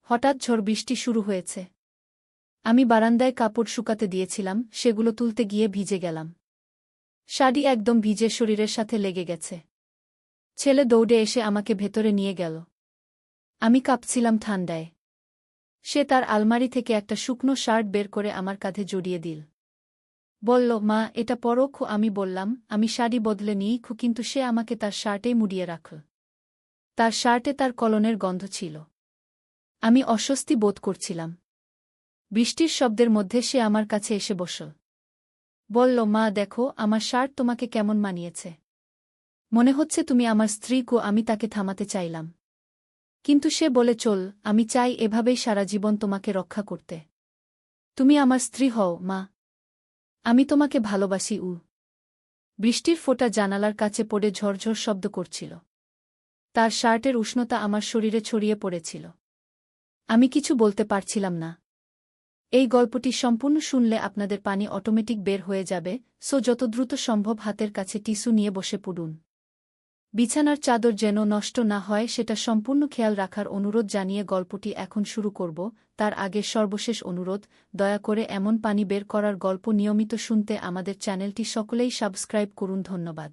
হঠাৎ ঝড় বৃষ্টি শুরু হয়েছে। আমি বারান্দায় কাপড় শুকাতে দিয়েছিলাম, সেগুলো তুলতে গিয়ে ভিজে গেলাম। শাড়ি একদম ভিজে শরীরের সাথে লেগে গেছে। ছেলে দৌড়ে এসে আমাকে ভেতরে নিয়ে গেল। আমি কাঁপছিলাম ঠান্ডায়। সে তার আলমারি থেকে একটা শুকনো শার্ট বের করে আমার কাঁধে জড়িয়ে দিল। বলল, মা, এটা পরো। আমি বললাম, আমি শাড়ি বদলে নিই, কিন্তু সে আমাকে তার শার্টেই মুড়িয়ে রাখল। তার শার্টে তার কলনের গন্ধ ছিল। আমি অস্বস্তি বোধ করছিলাম। বৃষ্টির শব্দের মধ্যে সে আমার কাছে এসে বসল। বলল, মা দেখো, আমার শার্ট তোমাকে কেমন মানিয়েছে। মনে হচ্ছে তুমি আমার স্ত্রী। আমি তাকে থামাতে চাইলাম। কিন্তু সে বলে, চল, আমি চাই এভাবেই সারা জীবন তোমাকে রক্ষা করতে। তুমি আমার স্ত্রী হও, মা। আমি তোমাকে ভালোবাসি। বৃষ্টির ফোঁটা জানালার কাছে পড়ে ঝরঝর শব্দ করছিল। তার শার্টের উষ্ণতা আমার শরীরে ছড়িয়ে পড়েছিল। আমি কিছু বলতে পারছিলাম না। এই গল্পটি সম্পূর্ণ শুনলে আপনাদের পানি অটোমেটিক বের হয়ে যাবে, যত দ্রুত সম্ভব হাতের কাছে টিস্যু নিয়ে বসে পড়ুন। বিছানার চাদর যেন নষ্ট না হয় সেটা সম্পূর্ণ খেয়াল রাখার অনুরোধ জানিয়ে গল্পটি এখন শুরু করব। তার আগে সর্বশেষ অনুরোধ, দয়া করে এমন পানি বের করার গল্প নিয়মিত শুনতে আমাদের চ্যানেলটি সকলেই সাবস্ক্রাইব করুন। ধন্যবাদ।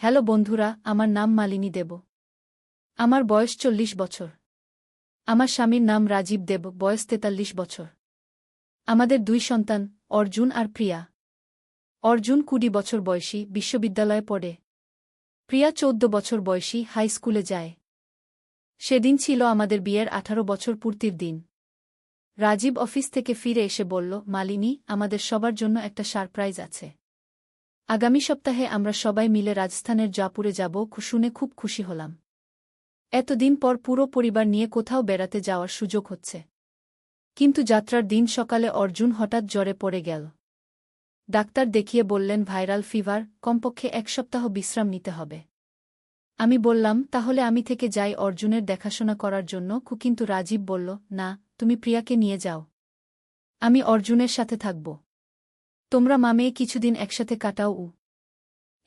হ্যালো বন্ধুরা, আমার নাম মালিনী দেব। আমার বয়স 40 বছর। আমার স্বামীর নাম রাজীব দেব, বয়স 43 বছর। আমাদের 2 সন্তান, অর্জুন আর প্রিয়া। অর্জুন 20 বছর বয়সী, বিশ্ববিদ্যালয়ে পড়ে। প্রিয়া 14 বছর বয়সী, হাই স্কুলে যায়। সেদিন ছিল আমাদের বিয়ের 18 বছর পূর্তির দিন। রাজীব অফিস থেকে ফিরে এসে বলল, মালিনী, আমাদের সবার জন্য একটা সারপ্রাইজ আছে। আগামী সপ্তাহে আমরা সবাই মিলে রাজস্থানের জয়পুরে যাব। শুনে খুব খুশি হলাম। এতদিন পর পুরো পরিবার নিয়ে কোথাও বেড়াতে যাওয়ার সুযোগ হচ্ছে। কিন্তু যাত্রার দিন সকালে অর্জুন হঠাৎ জ্বরে পড়ে গেল। ডাক্তার দেখিয়ে বললেন ভাইরাল ফিভার, কমপক্ষে 1 সপ্তাহ বিশ্রাম নিতে হবে। আমি বললাম, তাহলে আমি থেকে যাই অর্জুনের দেখাশোনা করার জন্য। কিন্তু রাজীব বলল, না, তুমি প্রিয়াকে নিয়ে যাও। আমি অর্জুনের সাথে থাকব। তোমরা মেয়ে কিছুদিন একসাথে কাটাও।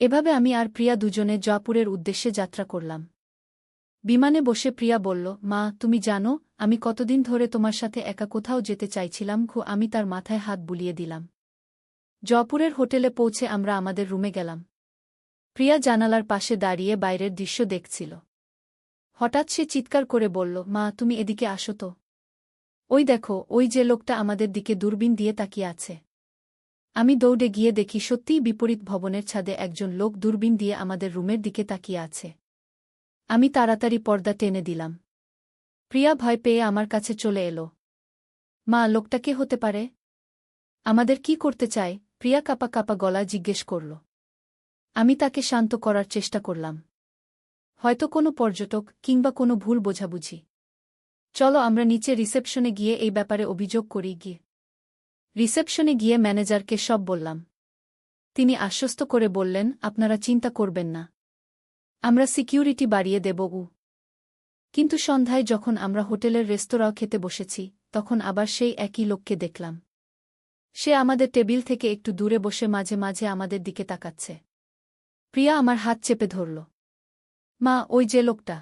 এভাবে আমি আর প্রিয়া দুজনে জয়পুরের উদ্দেশ্যে যাত্রা করলাম। বিমানে বসে প্রিয়া বলল, মা, তুমি জানো, আমি কতদিন ধরে তোমার সাথে একা কোথাও যেতে চাইছিলাম। আমি তার মাথায় হাত বুলিয়ে দিলাম। জয়পুরের হোটেলে পৌঁছে আমরা আমাদের রুমে গেলাম। প্রিয়া জানালার পাশে দাঁড়িয়ে বাইরের দৃশ্য দেখছিল। হঠাৎ সে চিৎকার করে বলল, মা, তুমি এদিকে আসো তো। ওই দেখো, ওই যে লোকটা আমাদের দিকে দূরবীন দিয়ে তাকিয়ে আছে। আমি দৌড়ে গিয়ে দেখি সত্যিই বিপরীত ভবনের ছাদে একজন লোক দূরবীন দিয়ে আমাদের রুমের দিকে তাকিয়ে আছে। আমি তাড়াতাড়ি পর্দা টেনে দিলাম। প্রিয়া ভয় পেয়ে আমার কাছে চলে এলো। মা, লোকটা কে হতে পারে? আমাদের কি করতে চায়? প্রিয়া কাঁপা কাঁপা গলা জিজ্ঞেস করল। আমি তাকে শান্ত করার চেষ্টা করলাম। হয়তো কোনো পর্যটক, কিংবা কোনো ভুল বোঝাবুঝি। চলো আমরা নিচে রিসেপশনে গিয়ে এই ব্যাপারে অভিযোগ করি। গিয়ে রিসেপশনে গিয়ে ম্যানেজারকে সব বললাম। তিনি আশ্বস্ত করে বললেন, আপনারা চিন্তা করবেন না, আমরা সিকিউরিটি বাড়িয়ে দেব। কিন্তু সন্ধ্যায় যখন আমরা হোটেলের রেস্তোরাঁও খেতে বসেছি, তখন আবার সেই একই লোককে দেখলাম। সে আমাদের টেবিল থেকে একটু দূরে বসে মাঝে মাঝে আমাদের দিকে তাকাচ্ছে। প্রিয়া আমার হাত চেপে ধরল। মা, ওই যে লোকটা,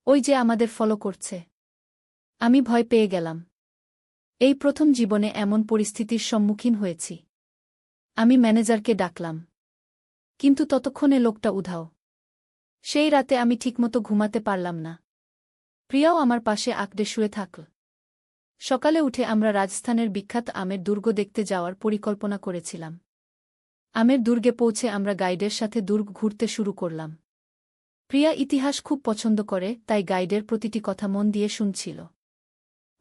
ওই যে আমাদের ফলো করছে। আমি ভয় পেয়ে গেলাম। এই প্রথম জীবনে এমন পরিস্থিতির সম্মুখীন হয়েছি। আমি ম্যানেজারকে ডাকলাম। কিন্তু ততক্ষণে লোকটা উধাও। সেই রাতে আমি ঠিকমতো ঘুমাতে পারলাম না। প্রিয়াও আমার পাশে আঁকড়ে শুয়ে থাকল। সকালে উঠে আমরা রাজস্থানের বিখ্যাত আমের দুর্গ দেখতে যাওয়ার পরিকল্পনা করেছিলাম। আমের দুর্গে পৌঁছে আমরা গাইডের সাথে দুর্গ ঘুরতে শুরু করলাম। প্রিয়া ইতিহাস খুব পছন্দ করে, তাই গাইডের প্রতিটি কথা মন দিয়ে শুনছিল।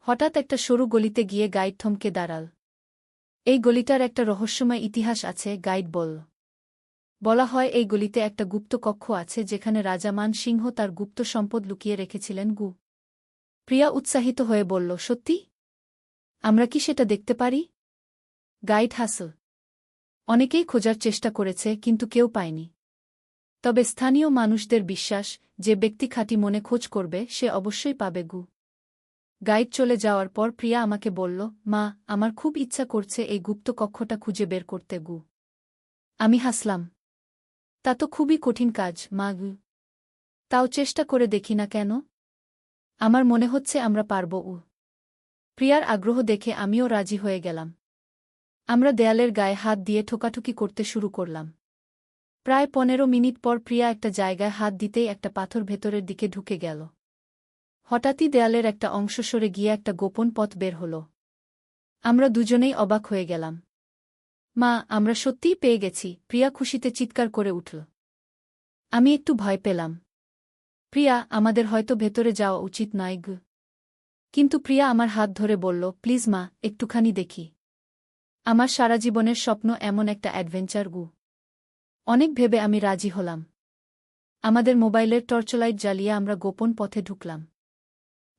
হঠাৎ একটা সরু গলিতে গিয়ে গাইড থমকে দাঁড়াল। এই গলিটার একটা রহস্যময় ইতিহাস আছে, গাইড বলল। বলা হয় এই গলিতে একটা গুপ্ত কক্ষ আছে যেখানে রাজা মান সিংহ তার গুপ্ত সম্পদ লুকিয়ে রেখেছিলেন। প্রিয়া উৎসাহিত হয়ে বলল, সত্যি? আমরা কি সেটা দেখতে পারি? গাইড হাসল। অনেকেই খোঁজার চেষ্টা করেছে, কিন্তু কেউ পায়নি। তবে স্থানীয় মানুষদের বিশ্বাস, যে ব্যক্তি খাঁটি মনে খোঁজ করবে সে অবশ্যই পাবে। গাইড চলে যাওয়ার পর প্রিয়া আমাকে বলল, মা, আমার খুব ইচ্ছা করছে এই গুপ্ত কক্ষটা খুঁজে বের করতে। আমি হাসলাম। তা তো খুবই কঠিন কাজ, মা। তাও চেষ্টা করে দেখি না কেন? আমার মনে হচ্ছে আমরা পারব। প্রিয়ার আগ্রহ দেখে আমিও রাজি হয়ে গেলাম। আমরা দেয়ালের গায়ে হাত দিয়ে ঠোকাঠুকি করতে শুরু করলাম। প্রায় 15 মিনিট পর প্রিয়া একটা জায়গায় হাত দিতেই একটা পাথর ভেতরের দিকে ঢুকে গেল। হঠাৎই দেয়ালের একটা অংশ সরে গিয়ে একটা গোপন পথ বের হল। আমরা দুজনেই অবাক হয়ে গেলাম। মা, আমরা সত্যিই পেয়ে গেছি, প্রিয়া খুশিতে চিৎকার করে উঠল। আমি একটু ভয় পেলাম। প্রিয়া, আমাদের হয়তো ভেতরে যাওয়া উচিত নয় গো। কিন্তু প্রিয়া আমার হাত ধরে বলল, প্লিজ মা, একটুখানি দেখি। আমার সারা জীবনের স্বপ্ন এমন একটা অ্যাডভেঞ্চার গু। অনেক ভেবে আমি রাজি হলাম। আমাদের মোবাইলের টর্চলাইট জ্বালিয়ে আমরা গোপন পথে ঢুকলাম।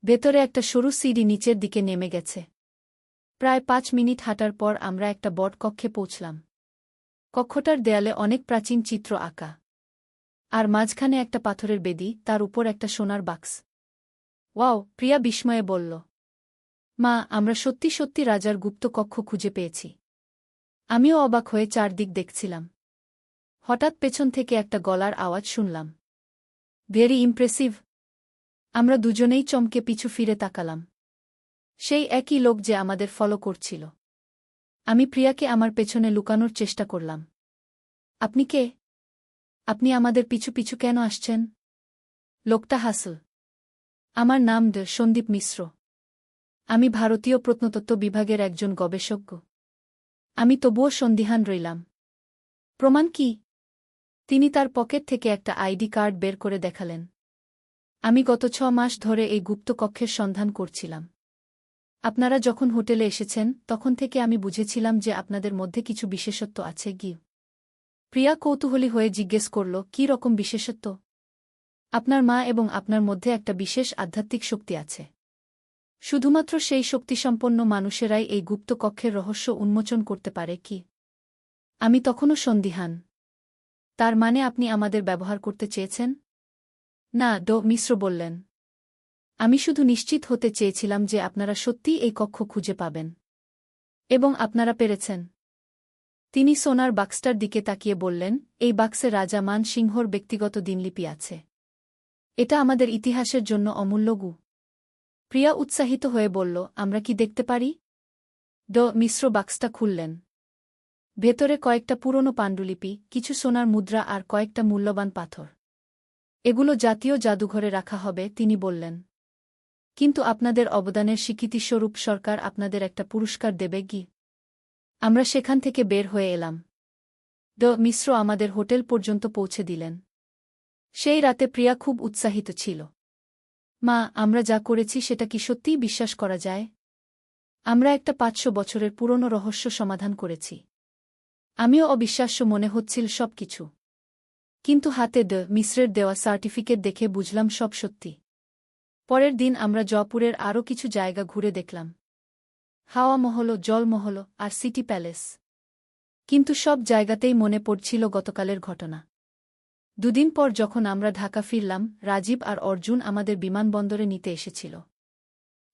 ভেতরে একটা সরু সিঁড়ি নিচের দিকে নেমে গেছে। প্রায় 5 মিনিট হাঁটার পর আমরা একটা বট কক্ষে পৌঁছলাম। কক্ষটার দেয়ালে অনেক প্রাচীন চিত্র আঁকা। আর মাঝখানে একটা পাথরের বেদি, তার উপর একটা সোনার বাক্স। ওয়াও, প্রিয়া বিস্ময়ে বলল। মা, আমরা সত্যি সত্যি রাজার গুপ্ত কক্ষ খুঁজে পেয়েছি। আমিও অবাক হয়ে চারদিক দেখছিলাম। হঠাৎ পেছন থেকে একটা গলার আওয়াজ শুনলাম। Very impressive. আমরা দুজনেই চমকে পিছু ফিরে তাকালাম। সেই একই লোক যে আমাদের ফলো করছিল। আমি প্রিয়াকে আমার পেছনে লুকানোর চেষ্টা করলাম। আপনি কে? আপনি আমাদের পিছু পিছু কেন আসছেন? লোকটা হাসল। আমার নাম সন্দীপ মিশ্র। আমি ভারতীয় প্রত্নতত্ত্ব বিভাগের একজন গবেষক। আমি তবুও সন্দিহান রইলাম। প্রমাণ কি? তিনি তার পকেট থেকে একটা আইডি কার্ড বের করে দেখালেন। আমি গত 6 মাস ধরে এই গুপ্ত কক্ষের সন্ধান করছিলাম। আপনারা যখন হোটেলে এসেছেন তখন থেকে আমি বুঝেছিলাম যে আপনাদের মধ্যে কিছু বিশেষত্ব আছে কি। প্রিয়া কৌতূহলী হয়ে জিজ্ঞেস করল, কী রকম বিশেষত্ব? আপনার মা এবং আপনার মধ্যে একটা বিশেষ আধ্যাত্মিক শক্তি আছে। শুধুমাত্র সেই শক্তিসম্পন্ন মানুষেরাই এই গুপ্ত কক্ষের রহস্য উন্মোচন করতে পারে কি। আমি তখনও সন্দিহান। তার মানে আপনি আমাদের ব্যবহার করতে চেয়েছেন? না, মিশ্র বললেন। আমি শুধু নিশ্চিত হতে চেয়েছিলাম যে আপনারা সত্যিই এই কক্ষ খুঁজে পাবেন। এবং আপনারা পেরেছেন। তিনি সোনার বাক্সটার দিকে তাকিয়ে বললেন, এই বাক্সে রাজা মান সিংহর ব্যক্তিগত দিনলিপি আছে। এটা আমাদের ইতিহাসের জন্য অমূল্য গু। প্রিয়া উৎসাহিত হয়ে বলল, আমরা কি দেখতে পারি? মিশ্র বাক্সটা খুললেন। ভেতরে কয়েকটা পুরনো পাণ্ডুলিপি, কিছু সোনার মুদ্রা আর কয়েকটা মূল্যবান পাথর। এগুলো জাতীয় জাদুঘরে রাখা হবে, তিনি বললেন। কিন্তু আপনাদের অবদানের স্বীকৃতিস্বরূপ সরকার আপনাদের একটা পুরস্কার দেবে কি। আমরা সেখান থেকে বের হয়ে এলাম। মিশ্র আমাদের হোটেল পর্যন্ত পৌঁছে দিলেন। সেই রাতে প্রিয়া খুব উৎসাহিত ছিল। মা, আমরা যা করেছি সেটা কি সত্যিই বিশ্বাস করা যায়? আমরা একটা 500 বছরের পুরনো রহস্য সমাধান করেছি। আমিও অবিশ্বাস্য মনে হচ্ছিল সবকিছু। কিন্তু হাতে মিশ্রের দেওয়া সার্টিফিকেট দেখে বুঝলাম সব সত্যি। পরের দিন আমরা জয়পুরের আরও কিছু জায়গা ঘুরে দেখলাম। হাওয়া মহল, জলমহল আর সিটি প্যালেস। কিন্তু সব জায়গাতেই মনে পড়ছিল গতকালের ঘটনা। দুদিন পর যখন আমরা ঢাকা ফিরলাম, রাজীব আর অর্জুন আমাদের বিমানবন্দরে নিতে এসেছিল।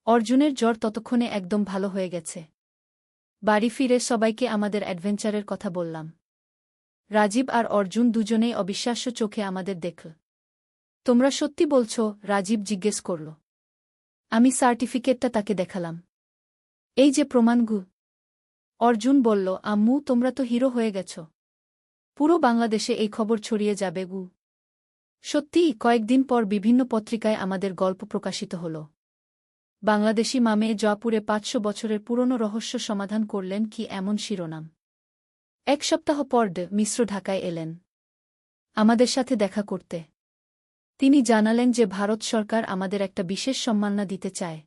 অর্জুনের জ্বর ততক্ষণে একদম ভালো হয়ে গেছে। বাড়ি ফিরে সবাইকে আমাদের অ্যাডভেঞ্চারের কথা বললাম। রাজীব আর অর্জুন দুজনেই অবিশ্বাস্য চোখে আমাদের দেখল। তোমরা সত্যি বলছ? রাজীব জিজ্ঞেস করল। আমি সার্টিফিকেটটা তাকে দেখালাম। এই যে প্রমাণগু। অর্জুন বলল, আম্মু, তোমরা তো হিরো হয়ে গেছ। পুরো বাংলাদেশে এই খবর ছড়িয়ে যাবে গু। সত্যিই কয়েকদিন পর বিভিন্ন পত্রিকায় আমাদের গল্প প্রকাশিত হল। বাংলাদেশি মামে জয়পুরে 500 বছরের পুরনো রহস্য সমাধান করলেন, কি এমন শিরোনাম। 1 সপ্তাহ পর মিশ্র ঢাকায় এলেন আমাদের সাথে দেখা করতে। তিনি জানালেন যে ভারত সরকার আমাদের একটা বিশেষ সম্মাননা দিতে চায়।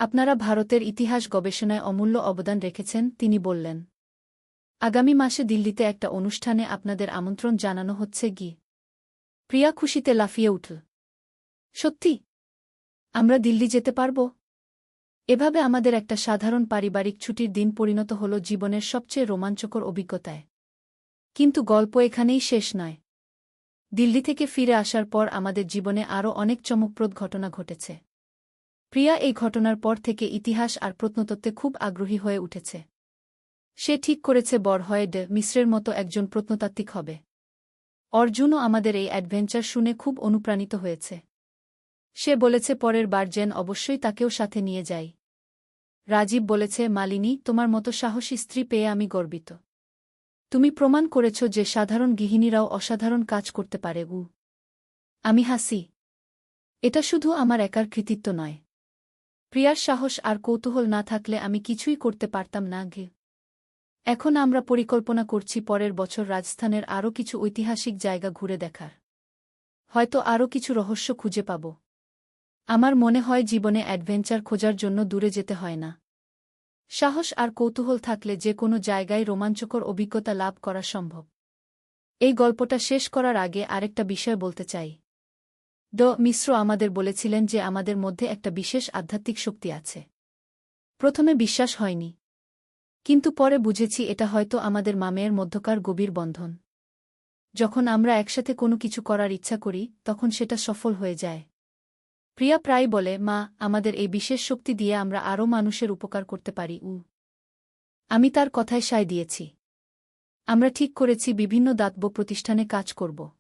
আপনারা ভারতের ইতিহাস গবেষণায় অমূল্য অবদান রেখেছেন, তিনি বললেন। আগামী মাসে দিল্লিতে একটা অনুষ্ঠানে আপনাদের আমন্ত্রণ জানানো হচ্ছে গি। প্রিয়া খুশিতে লাফিয়ে উঠল। সত্যি? আমরা দিল্লি যেতে পারব? এভাবে আমাদের একটা সাধারণ পারিবারিক ছুটির দিন পরিণত হল জীবনের সবচেয়ে রোমাঞ্চকর অভিজ্ঞতায়। কিন্তু গল্প এখানেই শেষ নয়। দিল্লি থেকে ফিরে আসার পর আমাদের জীবনে আরও অনেক চমকপ্রদ ঘটনা ঘটেছে। প্রিয়া এই ঘটনার পর থেকে ইতিহাস আর প্রত্নতত্ত্বে খুব আগ্রহী হয়ে উঠেছে। সে ঠিক করেছে বড় হয়ে মিশ্রের মতো একজন প্রত্নতাত্ত্বিক হবে। অর্জুনও আমাদের এই অ্যাডভেঞ্চার শুনে খুব অনুপ্রাণিত হয়েছে। সে বলেছে পরের বার যেন অবশ্যই তাকেও সাথে নিয়ে যাই। রাজীব বলেছে, মালিনী, তোমার মতো সাহসী স্ত্রী পেয়ে আমি গর্বিত। তুমি প্রমাণ করেছ যে সাধারণ গৃহিণীরাও অসাধারণ কাজ করতে পারে। আমি হাসি। এটা শুধু আমার একার কৃতিত্ব নয়। প্রিয়ার সাহস আর কৌতূহল না থাকলে আমি কিছুই করতে পারতাম না। এখন আমরা পরিকল্পনা করছি পরের বছর রাজস্থানের আরও কিছু ঐতিহাসিক জায়গা ঘুরে দেখার। হয়তো আরও কিছু রহস্য খুঁজে পাব। আমার মনে হয় জীবনে অ্যাডভেঞ্চার খোঁজার জন্য দূরে যেতে হয় না। সাহস আর কৌতূহল থাকলে যে কোনো জায়গায় রোমাঞ্চকর অভিজ্ঞতা লাভ করা সম্ভব। এই গল্পটা শেষ করার আগে আরেকটা বিষয় বলতে চাই। মিশ্র আমাদের বলেছিলেন যে আমাদের মধ্যে একটা বিশেষ আধ্যাত্মিক শক্তি আছে। প্রথমে বিশ্বাস হয়নি, কিন্তু পরে বুঝেছি এটা হয়তো আমাদের মামের মধ্যকার গভীর বন্ধন। যখন আমরা একসাথে কোনো কিছু করার ইচ্ছা করি তখন সেটা সফল হয়ে যায়। প্রিয়া প্রায় বলে, মা, আমাদের এই বিশেষ শক্তি দিয়ে আমরা আরও মানুষের উপকার করতে পারি। আমি তার কথায় সায় দিয়েছি। আমরা ঠিক করেছি বিভিন্ন দাতব্য প্রতিষ্ঠানে কাজ করব,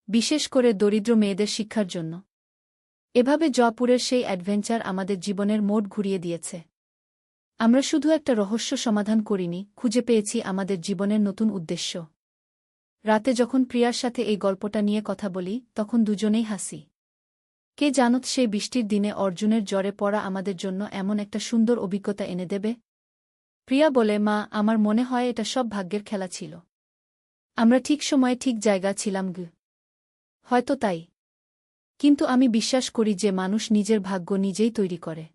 বিশেষ করে দরিদ্র মেয়েদের শিক্ষার জন্য। এভাবে জয়পুরের সেই অ্যাডভেঞ্চার আমাদের জীবনের মোড় ঘুরিয়ে দিয়েছে। আমরা শুধু একটা রহস্য সমাধান করিনি, খুঁজে পেয়েছি আমাদের জীবনের নতুন উদ্দেশ্য। রাতে যখন প্রিয়ার সাথে এই গল্পটা নিয়ে কথা বলি তখন দুজনেই হাসি। কে জানত সেই বৃষ্টির দিনে অর্জুনের জ্বরে পড়া আমাদের জন্য এমন একটা সুন্দর অভিজ্ঞতা এনে দেবে। প্রিয়া বলে, মা, আমার মনে হয় এটা সব ভাগ্যের খেলা ছিল। আমরা ঠিক সময়ে ঠিক জায়গা ছিলাম। হয়তো তাই। কিন্তু আমি বিশ্বাস করি যে মানুষ নিজের ভাগ্য নিজেই তৈরি করে।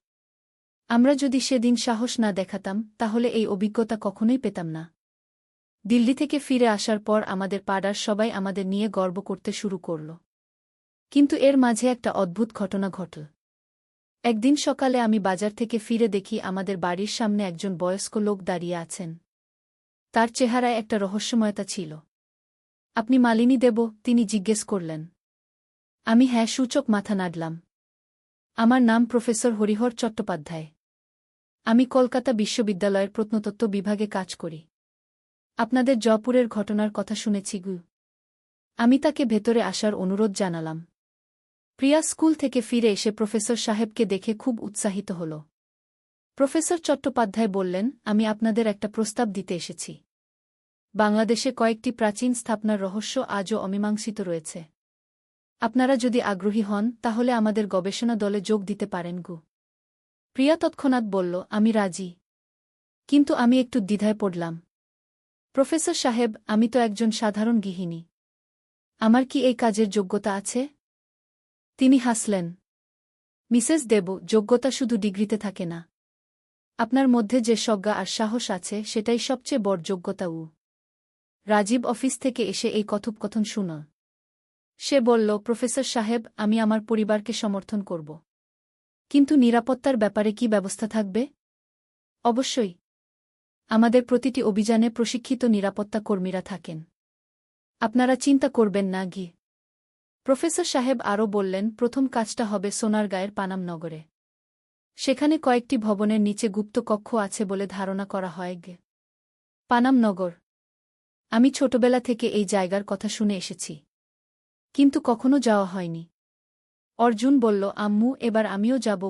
আমরা যদি সেদিন সাহস না দেখাতাম তাহলে এই অভিজ্ঞতা কখনোই পেতাম না। দিল্লি থেকে ফিরে আসার পর আমাদের পাড়ার সবাই আমাদের নিয়ে গর্ব করতে শুরু করল। কিন্তু এর মাঝে একটা অদ্ভুত ঘটনা ঘটল। একদিন সকালে আমি বাজার থেকে ফিরে দেখি আমাদের বাড়ির সামনে একজন বয়স্ক লোক দাঁড়িয়ে আছেন। তার চেহারায় একটা রহস্যময়তা ছিল। আপনি মালিনী দেব? তিনি জিজ্ঞেস করলেন। আমি হ্যাঁ সূচক মাথা নাড়লাম। আমার নাম প্রফেসর হরিহর চট্টোপাধ্যায়। আমি কলকাতা বিশ্ববিদ্যালয়ের প্রত্নতত্ত্ব বিভাগে কাজ করি। আপনাদের জয়পুরের ঘটনার কথা শুনেছি। আমি তাকে ভেতরে আসার অনুরোধ জানালাম। প্রিয়া স্কুল থেকে ফিরে এসে প্রফেসর সাহেবকে দেখে খুব উৎসাহিত হল। প্রফেসর চট্টোপাধ্যায় বললেন, আমি আপনাদের একটা প্রস্তাব দিতে এসেছি। বাংলাদেশে কয়েকটি প্রাচীন স্থাপনার রহস্য আজও অমীমাংসিত রয়েছে। আপনারা যদি আগ্রহী হন তাহলে আমাদের গবেষণা দলে যোগ দিতে পারেন। প্রিয়া তৎক্ষণাৎ বলল, আমি রাজি। কিন্তু আমি একটু দ্বিধায় পড়লাম। প্রফেসর সাহেব, আমি তো একজন সাধারণ গৃহিণী। আমার কি এই কাজের যোগ্যতা আছে? তিনি হাসলেন। মিসেস দেব, যোগ্যতা শুধু ডিগ্রিতে থাকে না। আপনার মধ্যে যে সজ্ঞা আর সাহস আছে সেটাই সবচেয়ে বড় যোগ্যতা। রাজীব অফিস থেকে এসে এই কথোপকথন শুনল। সে বলল, প্রফেসর সাহেব, আমি আমার পরিবারকে সমর্থন করব। কিন্তু নিরাপত্তার ব্যাপারে কি ব্যবস্থা থাকবে? অবশ্যই। আমাদের প্রতিটি অভিযানে প্রশিক্ষিত নিরাপত্তা কর্মীরা থাকেন। আপনারা চিন্তা করবেন না। প্রফেসর সাহেব আরও বললেন, প্রথম কাজটা হবে সোনারগাঁয়ের পানাম নগরে। সেখানে কয়েকটি ভবনের নিচে গুপ্ত কক্ষ আছে বলে ধারণা করা হয়। পানাম নগর। আমি ছোটবেলা থেকে এই জায়গার কথা শুনে এসেছি, কিন্তু কখনো যাওয়া হয়নি। অর্জুন বলল, আম্মু, এবার আমিও যাব।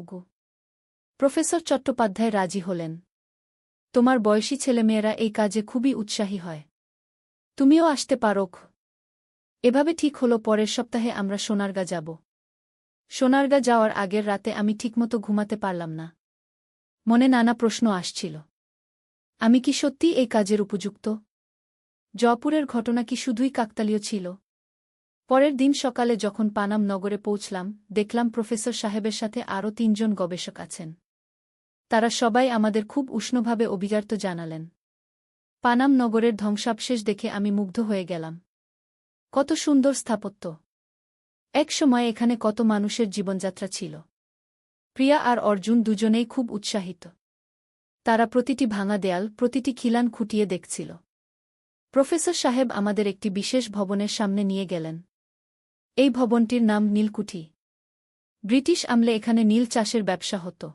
প্রফেসর চট্টোপাধ্যায় রাজি হলেন। তোমার বয়সী ছেলেমেয়েরা এই কাজে খুবই উৎসাহী হয়। তুমিও আসতে পারো। এভাবে ঠিক হলো পরের সপ্তাহে আমরা সোনারগাঁ যাব। সোনারগাঁ যাওয়ার আগের রাতে আমি ঠিকমতো ঘুমাতে পারলাম না। মনে নানা প্রশ্ন আসছিল। আমি কি সত্যিই এই কাজের উপযুক্ত? জয়পুরের ঘটনা কি শুধুই কাকতালীয় ছিল? পরের দিন সকালে যখন পানাম নগরে পৌঁছলাম দেখলাম প্রফেসর সাহেবের সাথে আরও ৩ জন গবেষক আছেন। তারা সবাই আমাদের খুব উষ্ণভাবে অভিজাত জানালেন। পানাম নগরের ধ্বংসাবশেষ দেখে আমি মুগ্ধ হয়ে গেলাম। কত সুন্দর স্থাপত্য! এক সময় এখানে কত মানুষের জীবনযাত্রা ছিল। প্রিয়া আর অর্জুন দুজনেই খুব উৎসাহিত। তারা প্রতিটি ভাঙা দেয়াল, প্রতিটি খিলান খুঁটিয়ে দেখছিল। প্রফেসর সাহেব আমাদের একটি বিশেষ ভবনের সামনে নিয়ে গেলেন। এই ভবনটির নাম নীলকুঠি। ব্রিটিশ আমলে এখানে নীল চাষের ব্যবসা হতো।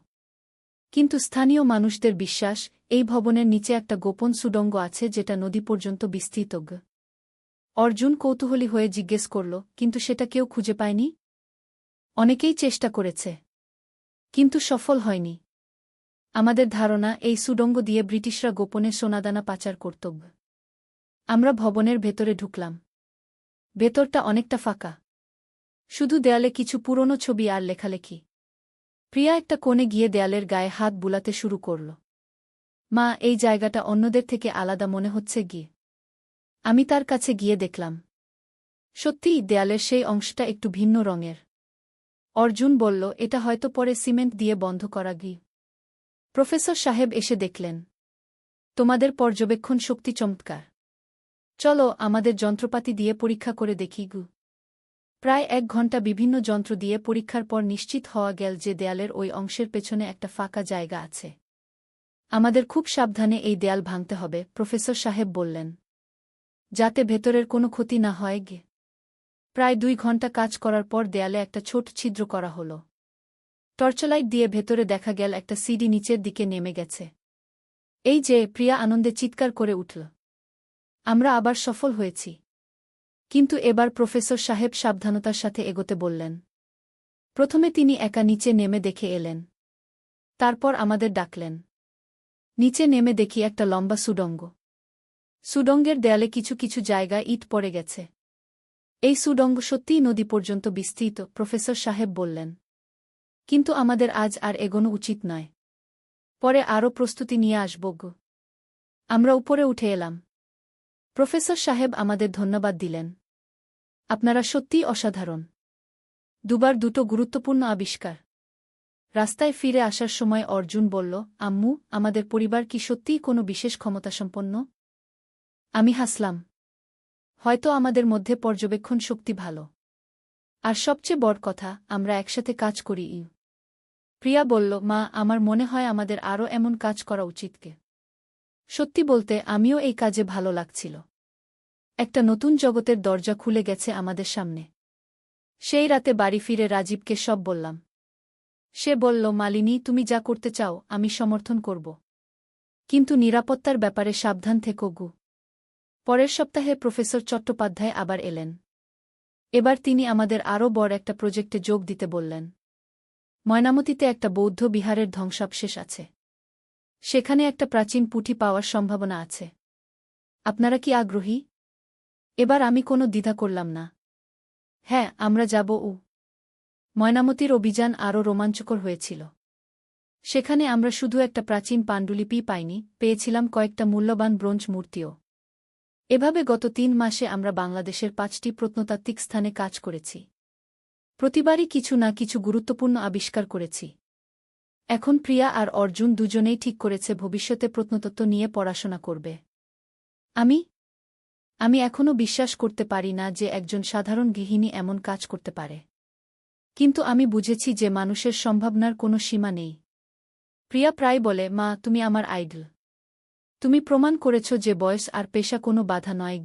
কিন্তু স্থানীয় মানুষদের বিশ্বাস, এই ভবনের নিচে একটা গোপন সুড়ঙ্গ আছে যেটা নদী পর্যন্ত বিস্তৃত। অর্জুন কৌতূহলী হয়ে জিজ্ঞেস করল, কিন্তু সেটা কেউ খুঁজে পায়নি? অনেকেই চেষ্টা করেছে, কিন্তু সফল হয়নি। আমাদের ধারণা এই সুড়ঙ্গ দিয়ে ব্রিটিশরা গোপনে সোনাদানা পাচার করত। আমরা ভবনের ভেতরে ঢুকলাম। ভেতরটা অনেকটা ফাঁকা, শুধু দেয়ালে কিছু পুরনো ছবি আর লেখালেখি। প্রিয়া একটা কোণে গিয়ে দেয়ালের গায়ে হাত বুলাতে শুরু করল। মা, এই জায়গাটা অন্যদের থেকে আলাদা মনে হচ্ছে গিয়ে। আমি তার কাছে গিয়ে দেখলাম, সত্যিই দেয়ালের সেই অংশটা একটু ভিন্ন রঙের। অর্জুন বলল, এটা হয়তো পরে সিমেন্ট দিয়ে বন্ধ করা গিয়ে। প্রফেসর সাহেব এসে দেখলেন, তোমাদের পর্যবেক্ষণ শক্তি চমৎকার। চলো আমাদের যন্ত্রপাতি দিয়ে পরীক্ষা করে দেখি গু। প্রায় 1 ঘণ্টা বিভিন্ন যন্ত্র দিয়ে পরীক্ষার পর নিশ্চিত হওয়া গেল যে দেয়ালের ওই অংশের পেছনে একটা ফাঁকা জায়গা আছে। আমাদের খুব সাবধানে এই দেয়াল ভাঙতে হবে, প্রফেসর সাহেব বললেন, যাতে ভেতরের কোনো ক্ষতি না হয় গে। প্রায় 2 ঘণ্টা কাজ করার পর দেয়ালে একটা ছোট ছিদ্র করা হল। টর্চলাইট দিয়ে ভেতরে দেখা গেল একটা সিঁড়ি নিচের দিকে নেমে গেছে। এই যে, প্রিয়া আনন্দে চিৎকার করে উঠল। আমরা আবার সফল হয়েছি। কিন্তু এবার প্রফেসর সাহেব সাবধানতার সাথে এগোতে বললেন। প্রথমে তিনি একা নিচে নেমে দেখে এলেন। তারপর আমাদের ডাকলেন। নিচে নেমে দেখি একটা লম্বা সুড়ঙ্গ। সুড়ঙ্গের দেয়ালে কিছু কিছু জায়গায় ইট পড়ে গেছে। এই সুড়ঙ্গ সত্যিই নদী পর্যন্ত বিস্তৃত, প্রফেসর সাহেব বললেন। কিন্তু আমাদের আজ আর এগোনো উচিত নয়। পরে আরও প্রস্তুতি নিয়ে আসব গো। আমরা উপরে উঠে এলাম। প্রফেসর সাহেব আমাদের ধন্যবাদ দিলেন। আপনারা সত্যিই অসাধারণ। দুবার দুটো গুরুত্বপূর্ণ আবিষ্কার। রাস্তায় ফিরে আসার সময় অর্জুন বলল, আম্মু, আমাদের পরিবার কি সত্যিই কোনো বিশেষ ক্ষমতাসম্পন্ন? আমি হাসলাম। হয়তো আমাদের মধ্যে পর্যবেক্ষণ শক্তি ভালো। আর সবচেয়ে বড় কথা, আমরা একসাথে কাজ করি। প্রিয়া বলল, মা, আমার মনে হয় আমাদের আরও এমন কাজ করা উচিতকে। সত্যি বলতে আমিও এই কাজে ভালো লাগছিল। একটা নতুন জগতের দরজা খুলে গেছে আমাদের সামনে। সেই রাতে বাড়ি ফিরে রাজীবকে সব বললাম। সে বলল, মালিনী, তুমি যা করতে চাও আমি সমর্থন করব। কিন্তু নিরাপত্তার ব্যাপারে সাবধান থেকো গু। পরের সপ্তাহে প্রফেসর চট্টোপাধ্যায় আবার এলেন। এবার তিনি আমাদের আরও বড় একটা প্রজেক্টে যোগ দিতে বললেন। ময়নামতীতে একটা বৌদ্ধ বিহারের ধ্বংসাবশেষ আছে। সেখানে একটা প্রাচীন পুঁথি পাওয়ার সম্ভাবনা আছে। আপনারা কি আগ্রহী? এবার আমি কোনো দ্বিধা করলাম না। হ্যাঁ, আমরা যাব। ময়নামতীর অভিযান আরও রোমাঞ্চকর হয়েছিল। সেখানে আমরা শুধু একটা প্রাচীন পাণ্ডুলিপি পাইনি, পেয়েছিলাম কয়েকটা মূল্যবান ব্রোঞ্জ মূর্তিও। এভাবে গত 3 মাসে আমরা বাংলাদেশের 5টি প্রত্নতাত্ত্বিক স্থানে কাজ করেছি। প্রতিবারই কিছু না কিছু গুরুত্বপূর্ণ আবিষ্কার করেছি। এখন প্রিয়া আর অর্জুন দুজনেই ঠিক করেছে ভবিষ্যতে প্রত্নতত্ত্ব নিয়ে পড়াশোনা করবে। আমি এখনও বিশ্বাস করতে পারি না যে একজন সাধারণ গৃহিণী এমন কাজ করতে পারে। কিন্তু আমি বুঝেছি যে মানুষের সম্ভাবনার কোনো সীমা নেই। প্রিয়া প্রায় বলে, মা, তুমি আমার আইডল। তুমি প্রমাণ করেছ যে বয়স আর পেশা কোনো বাধা নয়।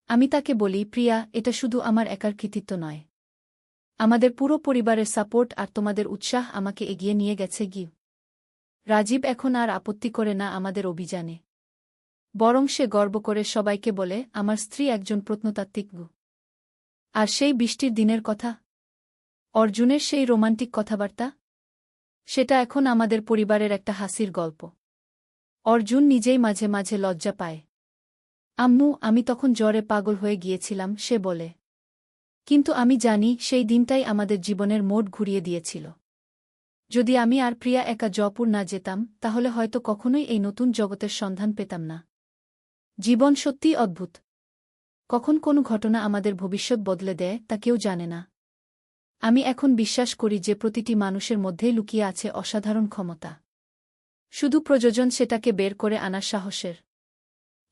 আমি তাকে বলি, প্রিয়া, এটা শুধু আমার একার কৃতিত্ব নয়। আমাদের পুরো পরিবারের সাপোর্ট আর তোমাদের উৎসাহ আমাকে এগিয়ে নিয়ে গেছে গি। রাজীব এখন আর আপত্তি করে না আমাদের অভিযানে। বরং সে গর্ব করে সবাইকে বলে, আমার স্ত্রী একজন প্রত্নতাত্ত্বিক। আর সেই বৃষ্টির দিনের কথা, অর্জুনের সেই রোমান্টিক কথাবার্তা, সেটা এখন আমাদের পরিবারের একটা হাসির গল্প। অর্জুন নিজেই মাঝে মাঝে লজ্জা পায়। আম্মু, আমি তখন জ্বরে পাগল হয়ে গিয়েছিলাম, সে বলে। কিন্তু আমি জানি সেই দিনটাই আমাদের জীবনের মোড় ঘুরিয়ে দিয়েছিল। যদি আমি আর প্রিয়া একা জয়পুর না যেতাম, তাহলে হয়তো কখনোই এই নতুন জগতের সন্ধান পেতাম না। জীবন সত্যিই অদ্ভুত। কখন কোন ঘটনা আমাদের ভবিষ্যৎ বদলে দেয় তা কেউ জানে না। আমি এখন বিশ্বাস করি যে প্রতিটি মানুষের মধ্যেই লুকিয়ে আছে অসাধারণ ক্ষমতা। শুধু প্রয়োজন সেটাকে বের করে আনার সাহসের।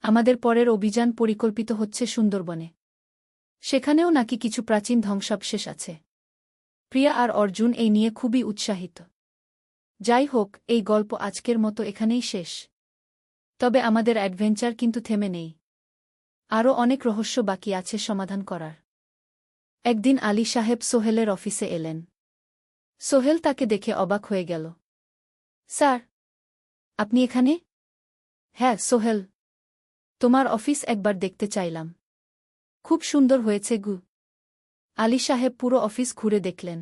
আমাদের পরের অভিযান পরিকল্পিত হচ্ছে সুন্দরবনে। সেখানেও নাকি কিছু প্রাচীন ধ্বংসাবশেষ আছে। প্রিয়া আর অর্জুন এই নিয়ে খুবই উৎসাহিত। যাই হোক, এই গল্প আজকের মতো এখানেই শেষ। তবে আমাদের অ্যাডভেঞ্চার কিন্তু থেমে নেই। আরও অনেক রহস্য বাকি আছে সমাধান করার। একদিন আলী সাহেব সোহেলের অফিসে এলেন। সোহেল তাকে দেখে অবাক হয়ে গেল। স্যার, আপনি এখানে? হ্যাঁ সোহেল, তোমার অফিস একবার দেখতে চাইলাম। খুব সুন্দর হয়েছে গু। আলী সাহেব পুরো অফিস ঘুরে দেখলেন।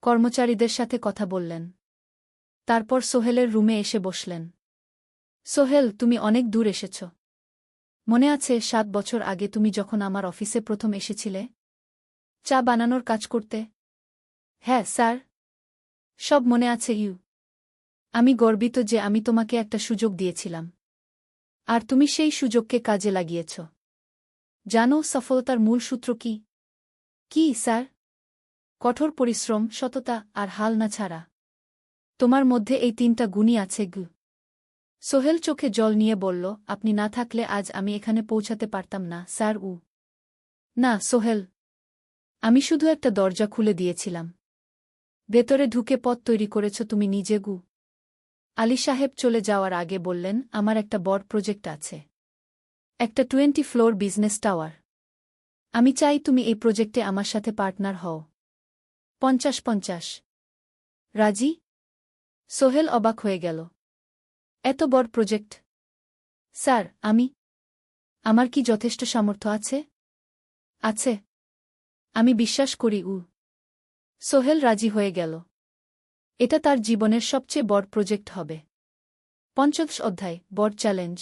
কর্মচারীদের সাথে কথা বললেন। তারপর সোহেলের রুমে এসে বসলেন। সোহেল, তুমি অনেক দূর এসেছ। মনে আছে 7 বছর আগে তুমি যখন আমার অফিসে প্রথম এসেছিলে চা বানানোর কাজ করতে? হ্যাঁ স্যার, সব মনে আছে। আমি গর্বিত যে আমি তোমাকে একটা সুযোগ দিয়েছিলাম, আর তুমি সেই সুযোগকে কাজে লাগিয়েছ। জানো সফলতার মূল সূত্র কি? কি স্যার? কঠোর পরিশ্রম, সততা আর হাল না ছাড়া। তোমার মধ্যে এই 3টা গুণই আছে। সোহেল চোখে জল নিয়ে বলল, আপনি না থাকলে আজ আমি এখানে পৌঁছাতে পারতাম না স্যার। না সোহেল, আমি শুধু একটা দরজা খুলে দিয়েছিলাম। ভেতরে ঢুকে পথ তৈরি করেছ তুমি নিজে। আলী সাহেব চলে যাওয়ার আগে বললেন, আমার একটা বড় প্রজেক্ট আছে, একটা 20 ফ্লোর বিজনেস টাওয়ার। আমি চাই তুমি এই প্রজেক্টে আমার সাথে পার্টনার হও। 50-50। রাজি? সোহেল অবাক হয়ে গেল। এত বড় প্রজেক্ট? স্যার, আমার কি যথেষ্ট সামর্থ্য আছে? আছে, আমি বিশ্বাস করি। সোহেল রাজি হয়ে গেল। এটা তার জীবনের সবচেয়ে বড় প্রজেক্ট হবে। 50 অধ্যায়, বড় চ্যালেঞ্জ।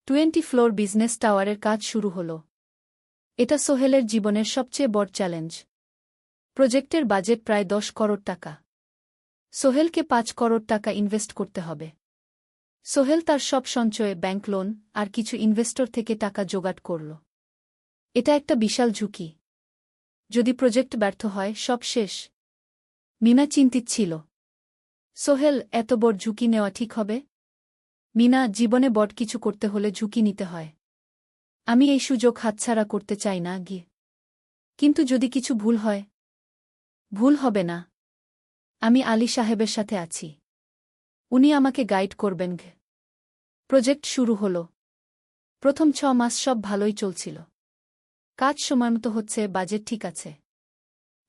20 ফ্লোর বিজনেস টাওয়ারের কাজ শুরু হল। এটা সোহেলের জীবনের সবচেয়ে বড় চ্যালেঞ্জ। প্রজেক্টের বাজেট প্রায় 10 করোড় টাকা। সোহেলকে 5 করোড় টাকা ইনভেস্ট করতে হবে। সোহেল তার সব সঞ্চয়ে, ব্যাংক লোন আর কিছু ইনভেস্টর থেকে টাকা জোগাড় করল। এটা একটা বিশাল ঝুঁকি। যদি প্রজেক্ট ব্যর্থ হয়, সব শেষ। মিনা চিন্তিত ছিল। সোহেল, এত বড় ঝুঁকি নেওয়া ঠিক হবে? মিনা, জীবনে বড় কিছু করতে হলে ঝুঁকি নিতে হয়। আমি এই সুযোগ হাতছাড়া করতে চাই না। কিন্তু যদি কিছু ভুল হয়? ভুল হবে না। আমি আলী সাহেবের সাথে আছি, উনি আমাকে গাইড করবেন। প্রজেক্ট শুরু হল। প্রথম 6 মাস সব ভালোই চলছিল। কাজ সময়মতো হচ্ছে, বাজেট ঠিক আছে।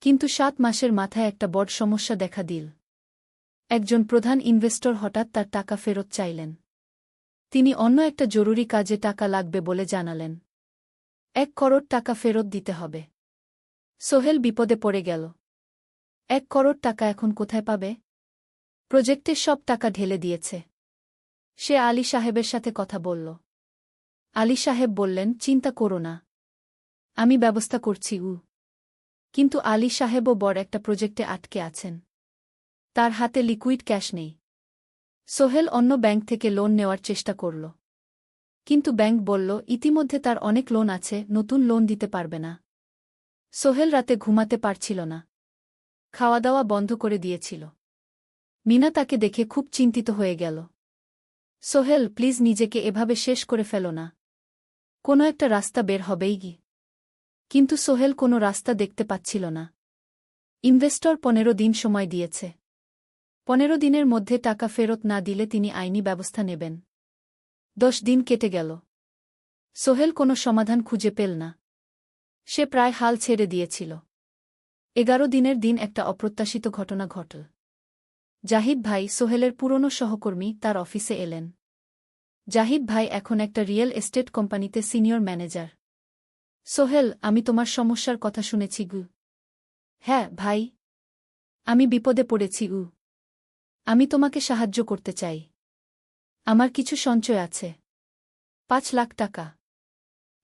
কিন্তু 7 মাসের মাথায় একটা বড় সমস্যা দেখা দিল। একজন প্রধান ইনভেস্টর হঠাৎ তার টাকা ফেরত চাইলেন। তিনি অন্য একটা জরুরি কাজে টাকা লাগবে বলে জানালেন। 1 করোড় টাকা ফেরত দিতে হবে। সোহেল বিপদে পড়ে গেল। 1 করোড় টাকা এখন কোথায় পাবে? প্রজেক্টে সব টাকা ঢেলে দিয়েছে। সে আলী সাহেবের সাথে কথা বলল। আলী সাহেব বললেন, চিন্তা করো না, আমি ব্যবস্থা করছি। কিন্তু আলী সাহেবও বড় একটা প্রজেক্টে আটকে আছেন। তার হাতে লিকুইড ক্যাশ নেই। সোহেল অন্য ব্যাংক থেকে লোন নেওয়ার চেষ্টা করল। কিন্তু ব্যাংক বলল, ইতিমধ্যে তার অনেক লোন আছে, নতুন লোন দিতে পারবে না। সোহেল রাতে ঘুমাতে পারছিল না। খাওয়া দাওয়া বন্ধ করে দিয়েছিল। মিনা তাকে দেখে খুব চিন্তিত হয়ে গেল। সোহেল, প্লিজ নিজেকে এভাবে শেষ করে ফেলো না। কোনো একটা রাস্তা বের হবেই। কিন্তু সোহেল কোনো রাস্তা দেখতে পাচ্ছিল না। ইনভেস্টর 15 দিন সময় দিয়েছে। 15 দিনের মধ্যে টাকা ফেরত না দিলে তিনি আইনি ব্যবস্থা নেবেন। 10 দিন কেটে গেল। সোহেল কোনো সমাধান খুঁজে পেল না। সে প্রায় হাল ছেড়ে দিয়েছিল। 11 দিনের দিন একটা অপ্রত্যাশিত ঘটনা ঘটল। জাহিদ ভাই, সোহেলের পুরনো সহকর্মী, তার অফিসে এলেন। জাহিদ ভাই এখন একটা রিয়েল এস্টেট কোম্পানিতে সিনিয়র ম্যানেজার। সোহেল, আমি তোমার সমস্যার কথা শুনেছি। হ্যাঁ ভাই, আমি বিপদে পড়েছি। আমি তোমাকে সাহায্য করতে চাই। আমার কিছু সঞ্চয় আছে, 5 লাখ টাকা।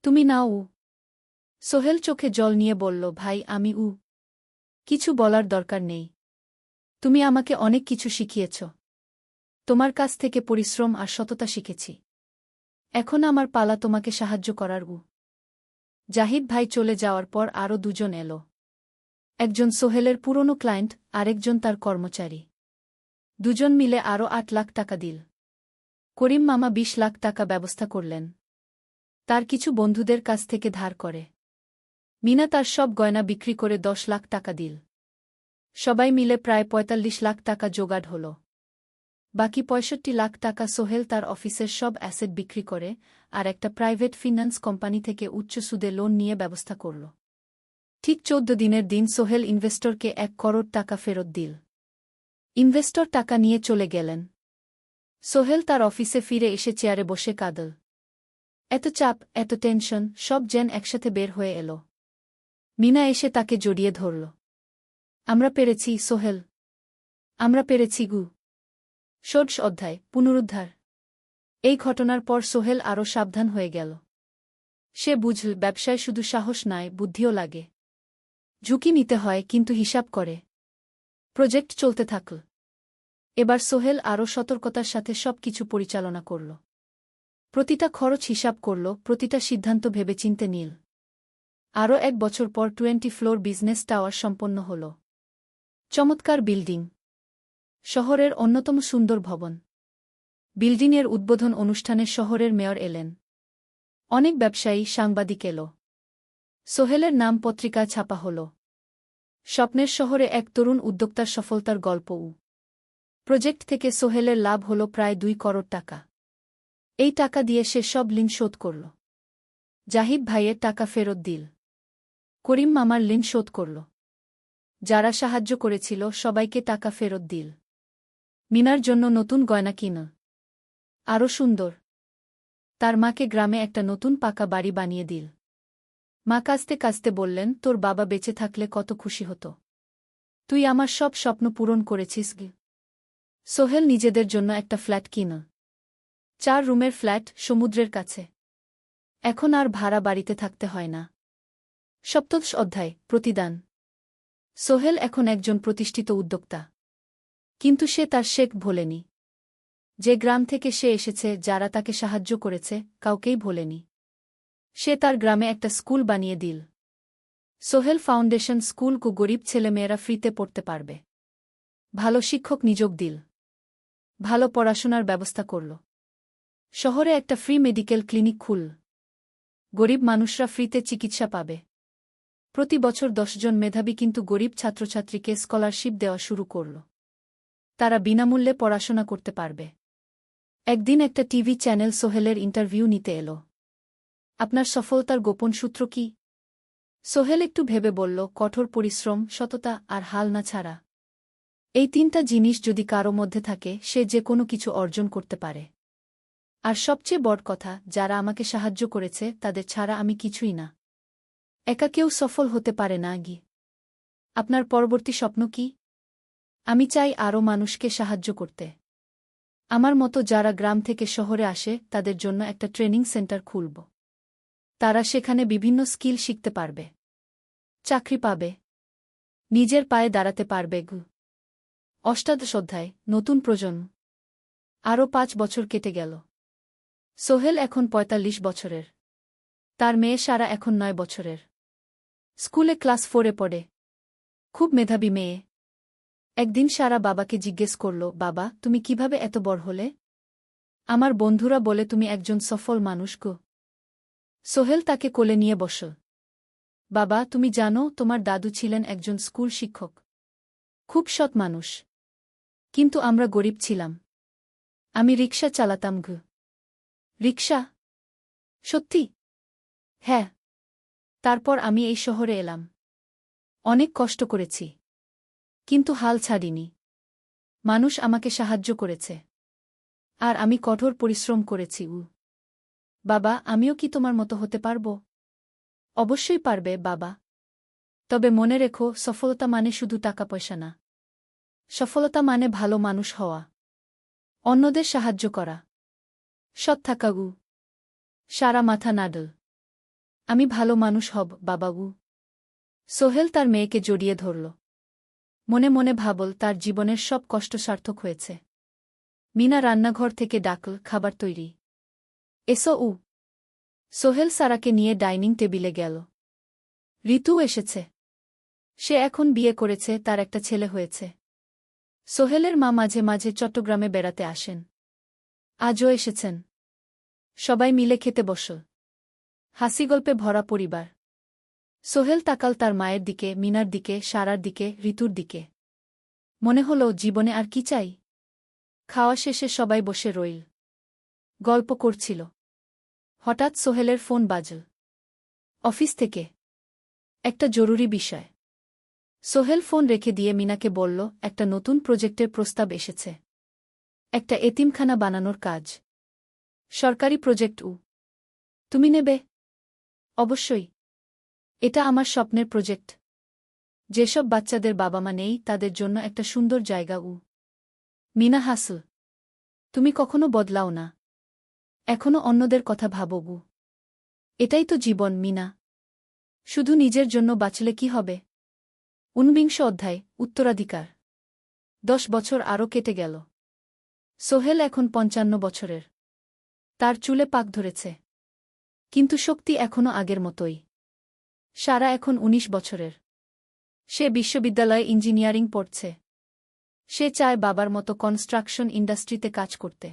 তুমি নাও। সোহেল চোখে জল নিয়ে বলল, ভাই আমি কিছু বলার দরকার নেই। তুমি আমাকে অনেক কিছু শিখিয়েছ। তোমার কাছ থেকে পরিশ্রম আর সততা শিখেছি। এখন আমার পালা তোমাকে সাহায্য করার। জাহিদ ভাই চলে যাওয়ার পর আরও 2 জন এলো। একজন সোহেলের পুরনো ক্লায়েন্ট, আরেকজন তার কর্মচারী। 2 জন মিলে আরও 8 লাখ টাকা দিল। করিম মামা 20 লাখ টাকা ব্যবস্থা করলেন। তার কিছু বন্ধুদের কাছ থেকে ধার করে। মিনা তার সব গয়না বিক্রি করে 10 লাখ টাকা দিল। সবাই মিলে প্রায় 45 লাখ টাকা জোগাড় হল। বাকি 65 লাখ টাকা সোহেল তার অফিসের সব অ্যাসেট বিক্রি করে আর একটা প্রাইভেট ফিন্যান্স কোম্পানি থেকে উচ্চ সুদে লোন নিয়ে ব্যবস্থা করল। ঠিক 14 দিনের দিন সোহেল ইনভেস্টরকে 1 করোড় টাকা ফেরত দিল। ইনভেস্টর টাকা নিয়ে চলে গেলেন। সোহেল তার অফিসে ফিরে এসে চেয়ারে বসে কাঁদল। এত চাপ, এত টেনশন, সব যেন একসাথে বের হয়ে এলো। মিনা এসে তাকে জড়িয়ে ধরল। আমরা পেরেছি সোহেল। আমরা পেরেছি গু। ষোড়শ অধ্যায় পুনরুদ্ধার। এই ঘটনার পর সোহেল আরও সাবধান হয়ে গেল। সে বুঝল ব্যবসায় শুধু সাহস নয়, বুদ্ধিও লাগে। ঝুঁকি নিতে হয়, কিন্তু হিসাব করে। প্রজেক্ট চলতে থাকল। এবার সোহেল আরও সতর্কতার সাথে সবকিছু পরিচালনা করল। প্রতিটা খরচ হিসাব করল, প্রতিটা সিদ্ধান্ত ভেবেচিন্তে নিল। আরও 1 বছর পর 20 ফ্লোর বিজনেস টাওয়ার সম্পন্ন হল। চমৎকার বিল্ডিং, শহরের অন্যতম সুন্দর ভবন। বিল্ডিংয়ের উদ্বোধন অনুষ্ঠানে শহরের মেয়র এলেন। অনেক ব্যবসায়ী, সাংবাদিক এল। সোহেলের নাম পত্রিকায় ছাপা হল। স্বপ্নের শহরে এক তরুণ উদ্যোক্তার সফলতার গল্পও। প্রজেক্ট থেকে সোহেলের লাভ হল প্রায় 2 করোড় টাকা। এই টাকা দিয়ে সে সব ঋণ শোধ করল। জাহিদ ভাইয়ের টাকা ফেরত দিল। করিম মামার ঋণ শোধ করল। যারা সাহায্য করেছিল সবাইকে টাকা ফেরত দিল। মিনার জন্য নতুন গয়না কিনল। আরও সুন্দর। তার মাকে গ্রামে একটা নতুন পাকা বাড়ি বানিয়ে দিল। মা কাঁদতে কাঁদতে বললেন, তোর বাবা বেঁচে থাকলে কত খুশি হতো। তুই আমার সব স্বপ্ন পূরণ করেছিস গে। সোহেল নিজেদের জন্য একটা ফ্ল্যাট কিনল। 4 রুমের ফ্ল্যাট, সমুদ্রের কাছে। এখন আর ভাড়া বাড়িতে থাকতে হয় না। সপ্তদশ অধ্যায় প্রতিদান। সোহেল এখন একজন প্রতিষ্ঠিত উদ্যোক্তা। কিন্তু সে তার শেখ ভোলেনি। যে গ্রাম থেকে সে এসেছে, যারা তাকে সাহায্য করেছে, কাউকেই ভোলেনি। সে তার গ্রামে একটা স্কুল বানিয়ে দিল। সোহেল ফাউন্ডেশন স্কুল কু গরিব ছেলেমেয়েরা ফ্রিতে পড়তে পারবে। ভালো শিক্ষক নিযোগ দিল। ভালো পড়াশোনার ব্যবস্থা করল। শহরে একটা ফ্রি মেডিকেল ক্লিনিক খুল। গরিব মানুষরা ফ্রিতে চিকিৎসা পাবে। প্রতি বছর 10 জন মেধাবী কিন্তু গরিব ছাত্রছাত্রীকে স্কলারশিপ দেওয়া শুরু করল। তারা বিনামূল্যে পড়াশোনা করতে পারবে। একদিন একটা টিভি চ্যানেল সোহেলের ইন্টারভিউ নিতে এল। আপনার সফলতার গোপন সূত্র কি? সোহেল একটু ভেবে বলল, কঠোর পরিশ্রম, সততা আর হাল না ছাড়া। এই 3টা জিনিস যদি কারো মধ্যে থাকে, সে যে কোনো কিছু অর্জন করতে পারে। আর সবচেয়ে বড় কথা, যারা আমাকে সাহায্য করেছে তাদের ছাড়া আমি কিছুই না। একা কেউ সফল হতে পারে না গি। আপনার পরবর্তী স্বপ্ন কি? আমি চাই আরও মানুষকে সাহায্য করতে। আমার মতো যারা গ্রাম থেকে শহরে আসে তাদের জন্য একটা ট্রেনিং সেন্টার খুলব। তারা সেখানে বিভিন্ন স্কিল শিখতে পারবে, চাকরি পাবে, নিজের পায়ে দাঁড়াতে পারবে গু। অষ্টাদশ অধ্যায় নতুন প্রজন্ম। আরও 5 বছর কেটে গেল। সোহেল এখন 45 বছরের। তার মেয়ে সারা এখন 9 বছরের। স্কুলে ক্লাস 4-এ পড়ে। খুব মেধাবী মেয়ে। একদিন সারা বাবাকে জিজ্ঞেস করল, বাবা, তুমি কিভাবে এত বড় হলে? আমার বন্ধুরা বলে তুমি একজন সফল মানুষ গো। সোহেল তাকে কোলে নিয়ে বসল। বাবা, তুমি জানো তোমার দাদু ছিলেন একজন স্কুল শিক্ষক। খুব সৎ মানুষ। কিন্তু আমরা গরিব ছিলাম। আমি রিকশা চালাতাম গো। রিকশা? সত্যি? হ্যাঁ। তারপর আমি এই শহরে এলাম। অনেক কষ্ট করেছি। কিন্তু হাল ছাড়িনি। মানুষ আমাকে সাহায্য করেছে। আর আমি কঠোর পরিশ্রম করেছি। বাবা, আমিও কি তোমার মতো হতে পারব? অবশ্যই পারবে বাবা। তবে মনে রেখো, সফলতা মানে শুধু টাকা পয়সা না। সফলতা মানে ভালো মানুষ হওয়া, অন্যদের সাহায্য করা, সৎ থাকা গু। সারা মাথা নাডল। আমি ভালো মানুষ হব বাবাগু। সোহেল তার মেয়েকে জড়িয়ে ধরল। মনে মনে ভাবল, তার জীবনের সব কষ্ট সার্থক হয়েছে। মিনা রান্নাঘর থেকে ডাকল, খাবার তৈরি। এসো। সোহেল সারাকে নিয়ে ডাইনিং টেবিলে গেল। ঋতু এসেছে। সে এখন বিয়ে করেছে, তার একটা ছেলে হয়েছে। সোহেলের মা মাঝে মাঝে চট্টগ্রামে বেড়াতে আসেন। আজও এসেছেন। সবাই মিলে খেতে বসল। হাসিগল্পে ভরা পরিবার। সোহেল তাকাল তার মায়ের দিকে, মিনার দিকে, সারার দিকে, ঋতুর দিকে। মনে হল, জীবনে আর কি চাই? খাওয়া শেষে সবাই বসে রইল। গল্প করছিল। হঠাৎ সোহেলের ফোন বাজল। অফিস থেকে। একটা জরুরি বিষয়। সোহেল ফোন রেখে দিয়ে মিনাকে বলল, একটা নতুন প্রজেক্টের প্রস্তাব এসেছে। একটা এতিমখানা বানানোর কাজ। সরকারি প্রজেক্ট। তুমি নেবে? অবশ্যই। এটা আমার স্বপ্নের প্রজেক্ট। যেসব বাচ্চাদের বাবা মা নেই তাদের জন্য একটা সুন্দর জায়গা। মিনা হাসল। তুমি কখনো বদলাও না। এখনো অন্যদের কথা ভাবো। এটাই তো জীবন, মিনা। শুধু নিজের জন্য বাঁচলে কি হবে? ঊনবিংশ অধ্যায়, উত্তরাধিকার। 10 বছর আরও কেটে গেল। সোহেল এখন 55 বছরের। তার চুলে পাক ধরেছে। কিন্তু শক্তি এখনও আগের মতোই। সারা এখন 19 বছরের। সে বিশ্ববিদ্যালয়ে ইঞ্জিনিয়ারিং পড়ছে। সে চায় বাবার মতো কনস্ট্রাকশন ইন্ডাস্ট্রিতে কাজ করতে।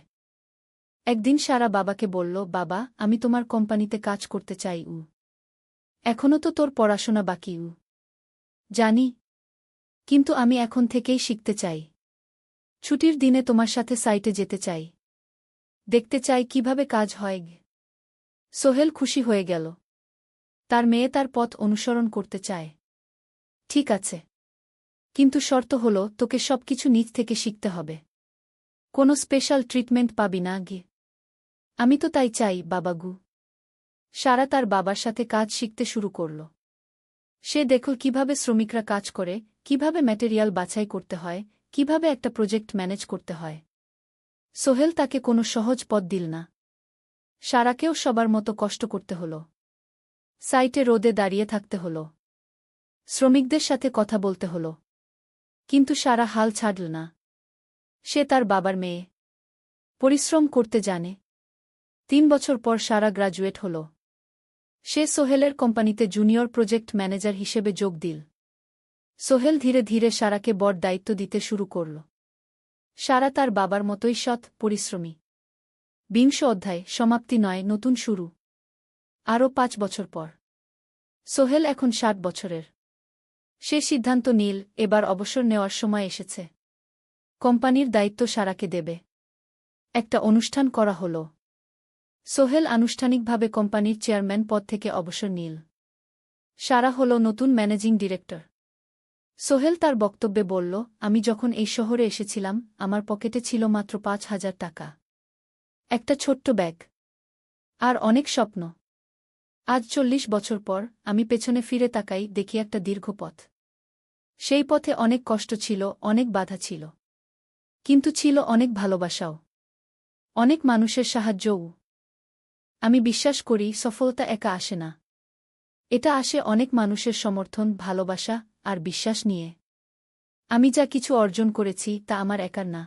একদিন সারা বাবাকে বলল, বাবা, আমি তোমার কোম্পানিতে কাজ করতে চাই। এখনও তো তোর পড়াশোনা বাকি। জানি, কিন্তু আমি এখন থেকেই শিখতে চাই। ছুটির দিনে তোমার সাথে সাইটে যেতে চাই। দেখতে চাই কিভাবে কাজ হয়। সোহেল খুশি হয়ে গেল। তার মেয়ে তার পথ অনুসরণ করতে চায়। ঠিক আছে, কিন্তু শর্ত হল তোকে সবকিছু নিজ থেকে শিখতে হবে। কোনো স্পেশাল ট্রিটমেন্ট পাবি না। আমি তো তাই চাই, বাবাগু। সারা তার বাবার সাথে কাজ শিখতে শুরু করল। সে দেখল কিভাবে শ্রমিকরা কাজ করে, কিভাবে ম্যাটেরিয়াল বাছাই করতে হয়, কিভাবে একটা প্রজেক্ট ম্যানেজ করতে হয়। সোহেল তাকে কোনো সহজ পথ দিল না। সারাকেও সবার মতো কষ্ট করতে হল। সাইটে রোদে দাঁড়িয়ে থাকতে হল। শ্রমিকদের সাথে কথা বলতে হল। কিন্তু সারা হাল ছাড়ল না। সে তার বাবার মেয়ে। পরিশ্রম করতে জানে। 3 বছর পর সারা গ্রাজুয়েট হল। সে সোহেলের কোম্পানিতে জুনিয়র প্রজেক্ট ম্যানেজার হিসেবে যোগ দিল। সোহেল ধীরে ধীরে সারাকে বড় দায়িত্ব দিতে শুরু করল। সারা তার বাবার মতোই সৎ, পরিশ্রমী। 20 অধ্যায়, সমাপ্তি নয়, নতুন শুরু। আরও 5 বছর পর সোহেল এখন 60 বছরের। সে সিদ্ধান্ত নিল, এবার অবসর নেওয়ার সময় এসেছে। কোম্পানির দায়িত্ব সারাকে দেবে। একটা অনুষ্ঠান করা হল। সোহেল আনুষ্ঠানিকভাবে কোম্পানির চেয়ারম্যান পদ থেকে অবসর নিল। সারা হল নতুন ম্যানেজিং ডিরেক্টর। সোহেল তার বক্তব্যে বলল, আমি যখন এই শহরে এসেছিলাম আমার পকেটে ছিল মাত্র 5,000 টাকা। একটা ছোট্ট ব্যাগ। আর অনেক স্বপ্ন। আজ 40 বছর পর আমি পেছনে ফিরে তাকাই, দেখি একটা দীর্ঘ পথ। সেই পথে অনেক কষ্ট ছিল, অনেক বাধা ছিল। কিন্তু ছিল অনেক ভালোবাসাও। অনেক মানুষের সাহায্যও। আমি বিশ্বাস করি সফলতা একা আসে না। এটা আসে অনেক মানুষের সমর্থন, ভালোবাসা আর বিশ্বাস নিয়ে। আমি যা কিছু অর্জন করেছি তা আমার একার না।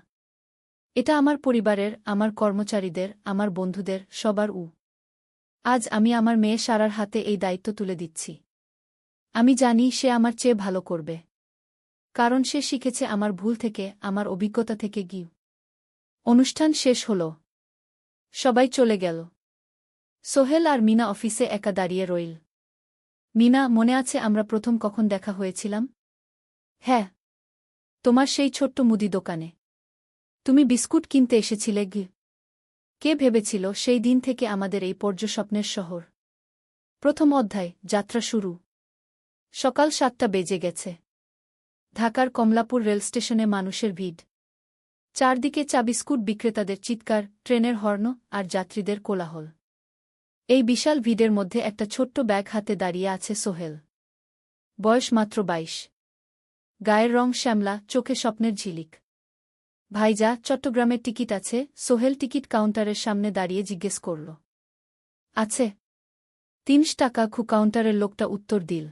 এটা আমার পরিবারের, আমার কর্মচারীদের, আমার বন্ধুদের, সবার। আজ আমি আমার মেয়ে সারার হাতে এই দায়িত্ব তুলে দিচ্ছি। আমি জানি সে আমার চেয়ে ভালো করবে। কারণ সে শিখেছে আমার ভুল থেকে, আমার অভিজ্ঞতা থেকে। অনুষ্ঠান শেষ হল। সবাই চলে গেল। সোহেল আর মিনা অফিসে একা দাঁড়িয়ে রইল। মিনা, মনে আছে আমরা প্রথম কখন দেখা হয়েছিলাম? হ্যাঁ, তোমার সেই ছোট্ট মুদি দোকানে। তুমি বিস্কুট কিনতে এসেছিলে। কে ভেবেছিল সেই দিন থেকে আমাদের এই পর্যস্বপ্নের শহর। প্রথম অধ্যায়, যাত্রা শুরু। সকাল 7টা বেজে গেছে। ঢাকার কমলাপুর রেলস্টেশনে মানুষের ভিড়। চারদিকে চা বিস্কুট বিক্রেতাদের চিৎকার, ট্রেনের হর্ন আর যাত্রীদের কোলাহল। এই বিশাল ভিড়ের মধ্যে একটা ছোট্ট ব্যাগ হাতে দাঁড়িয়ে আছে সোহেল। বয়স মাত্র 22। গায়ের রং শ্যামলা, চোখে স্বপ্নের ঝিলিক। ভাইজা, চট্টগ্রামের টিকিট আছে? সোহেল টিকিট কাউন্টারের সামনে দাঁড়িয়ে জিজ্ঞেস করল। আছে। 3 টাকা। কাউন্টারের লোকটা উত্তর দিল।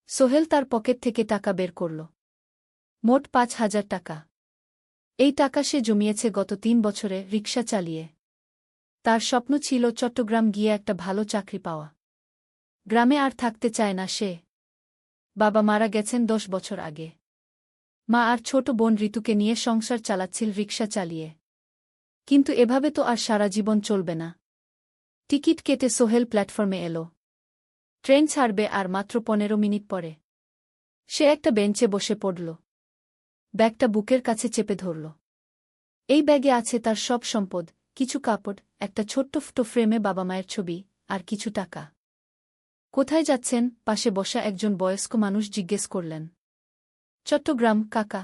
সোহেল তার পকেট থেকে টাকা বের করল। মোট 5,000 টাকা। এই টাকা সে জমিয়েছে গত 3 বছরে রিকশা চালিয়ে। তার স্বপ্ন ছিল চট্টগ্রাম গিয়ে একটা ভালো চাকরি পাওয়া। গ্রামে আর থাকতে চায় না সে। বাবা মারা গেছেন 10 বছর আগে। মা আর ছোট বোন ঋতুকে নিয়ে সংসার চালাচ্ছিল রিকশা চালিয়ে। কিন্তু এভাবে তো আর সারা জীবন চলবে না। টিকিট কেটে সোহেল প্ল্যাটফর্মে এলো। ট্রেন ছাড়বে আর মাত্র 15 মিনিট পরে। সে একটা বেঞ্চে বসে পড়ল। ব্যাগটা বুকের কাছে চেপে ধরল। এই ব্যাগে আছে তার সব সম্পদ, কিছু কাপড়, একটা ছোট্ট ফটো ফ্রেমে বাবা মায়ের ছবি, আর কিছু টাকা। কোথায় যাচ্ছেন? পাশে বসা একজন বয়স্ক মানুষ জিজ্ঞেস করলেন। চট্টগ্রাম, কাকা।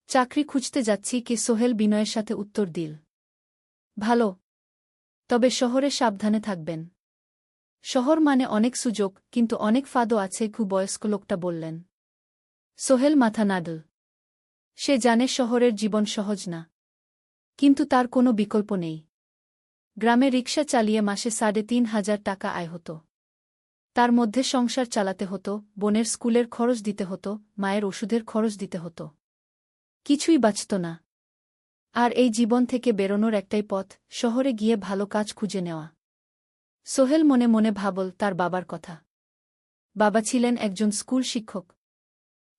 চাকরি খুঁজতে যাচ্ছি। কে? সোহেল বিনয়ের সাথে উত্তর দিল। ভালো। তবে শহরে সাবধানে থাকবেন। শহর মানে অনেক সুযোগ, কিন্তু অনেক ফাঁদও আছে, বয়স্ক লোকটা বললেন। সোহেল মাথা নাড়ল। সে জানে শহরের জীবন সহজ না। কিন্তু তার কোনো বিকল্প নেই। গ্রামে রিকশা চালিয়ে মাসে ৩,৫০০ টাকা আয় হতো। তার মধ্যে সংসার চালাতে হতো, বোনের স্কুলের খরচ দিতে হতো, মায়ের ওষুধের খরচ দিতে হতো। কিছুই বাঁচত না। আর এই জীবন থেকে বেরোনোর একটাই পথ, শহরে গিয়ে ভালো কাজ খুঁজে নেওয়া। সোহেল মনে মনে ভাবল তার বাবার কথা। বাবা ছিলেন একজন স্কুল শিক্ষক।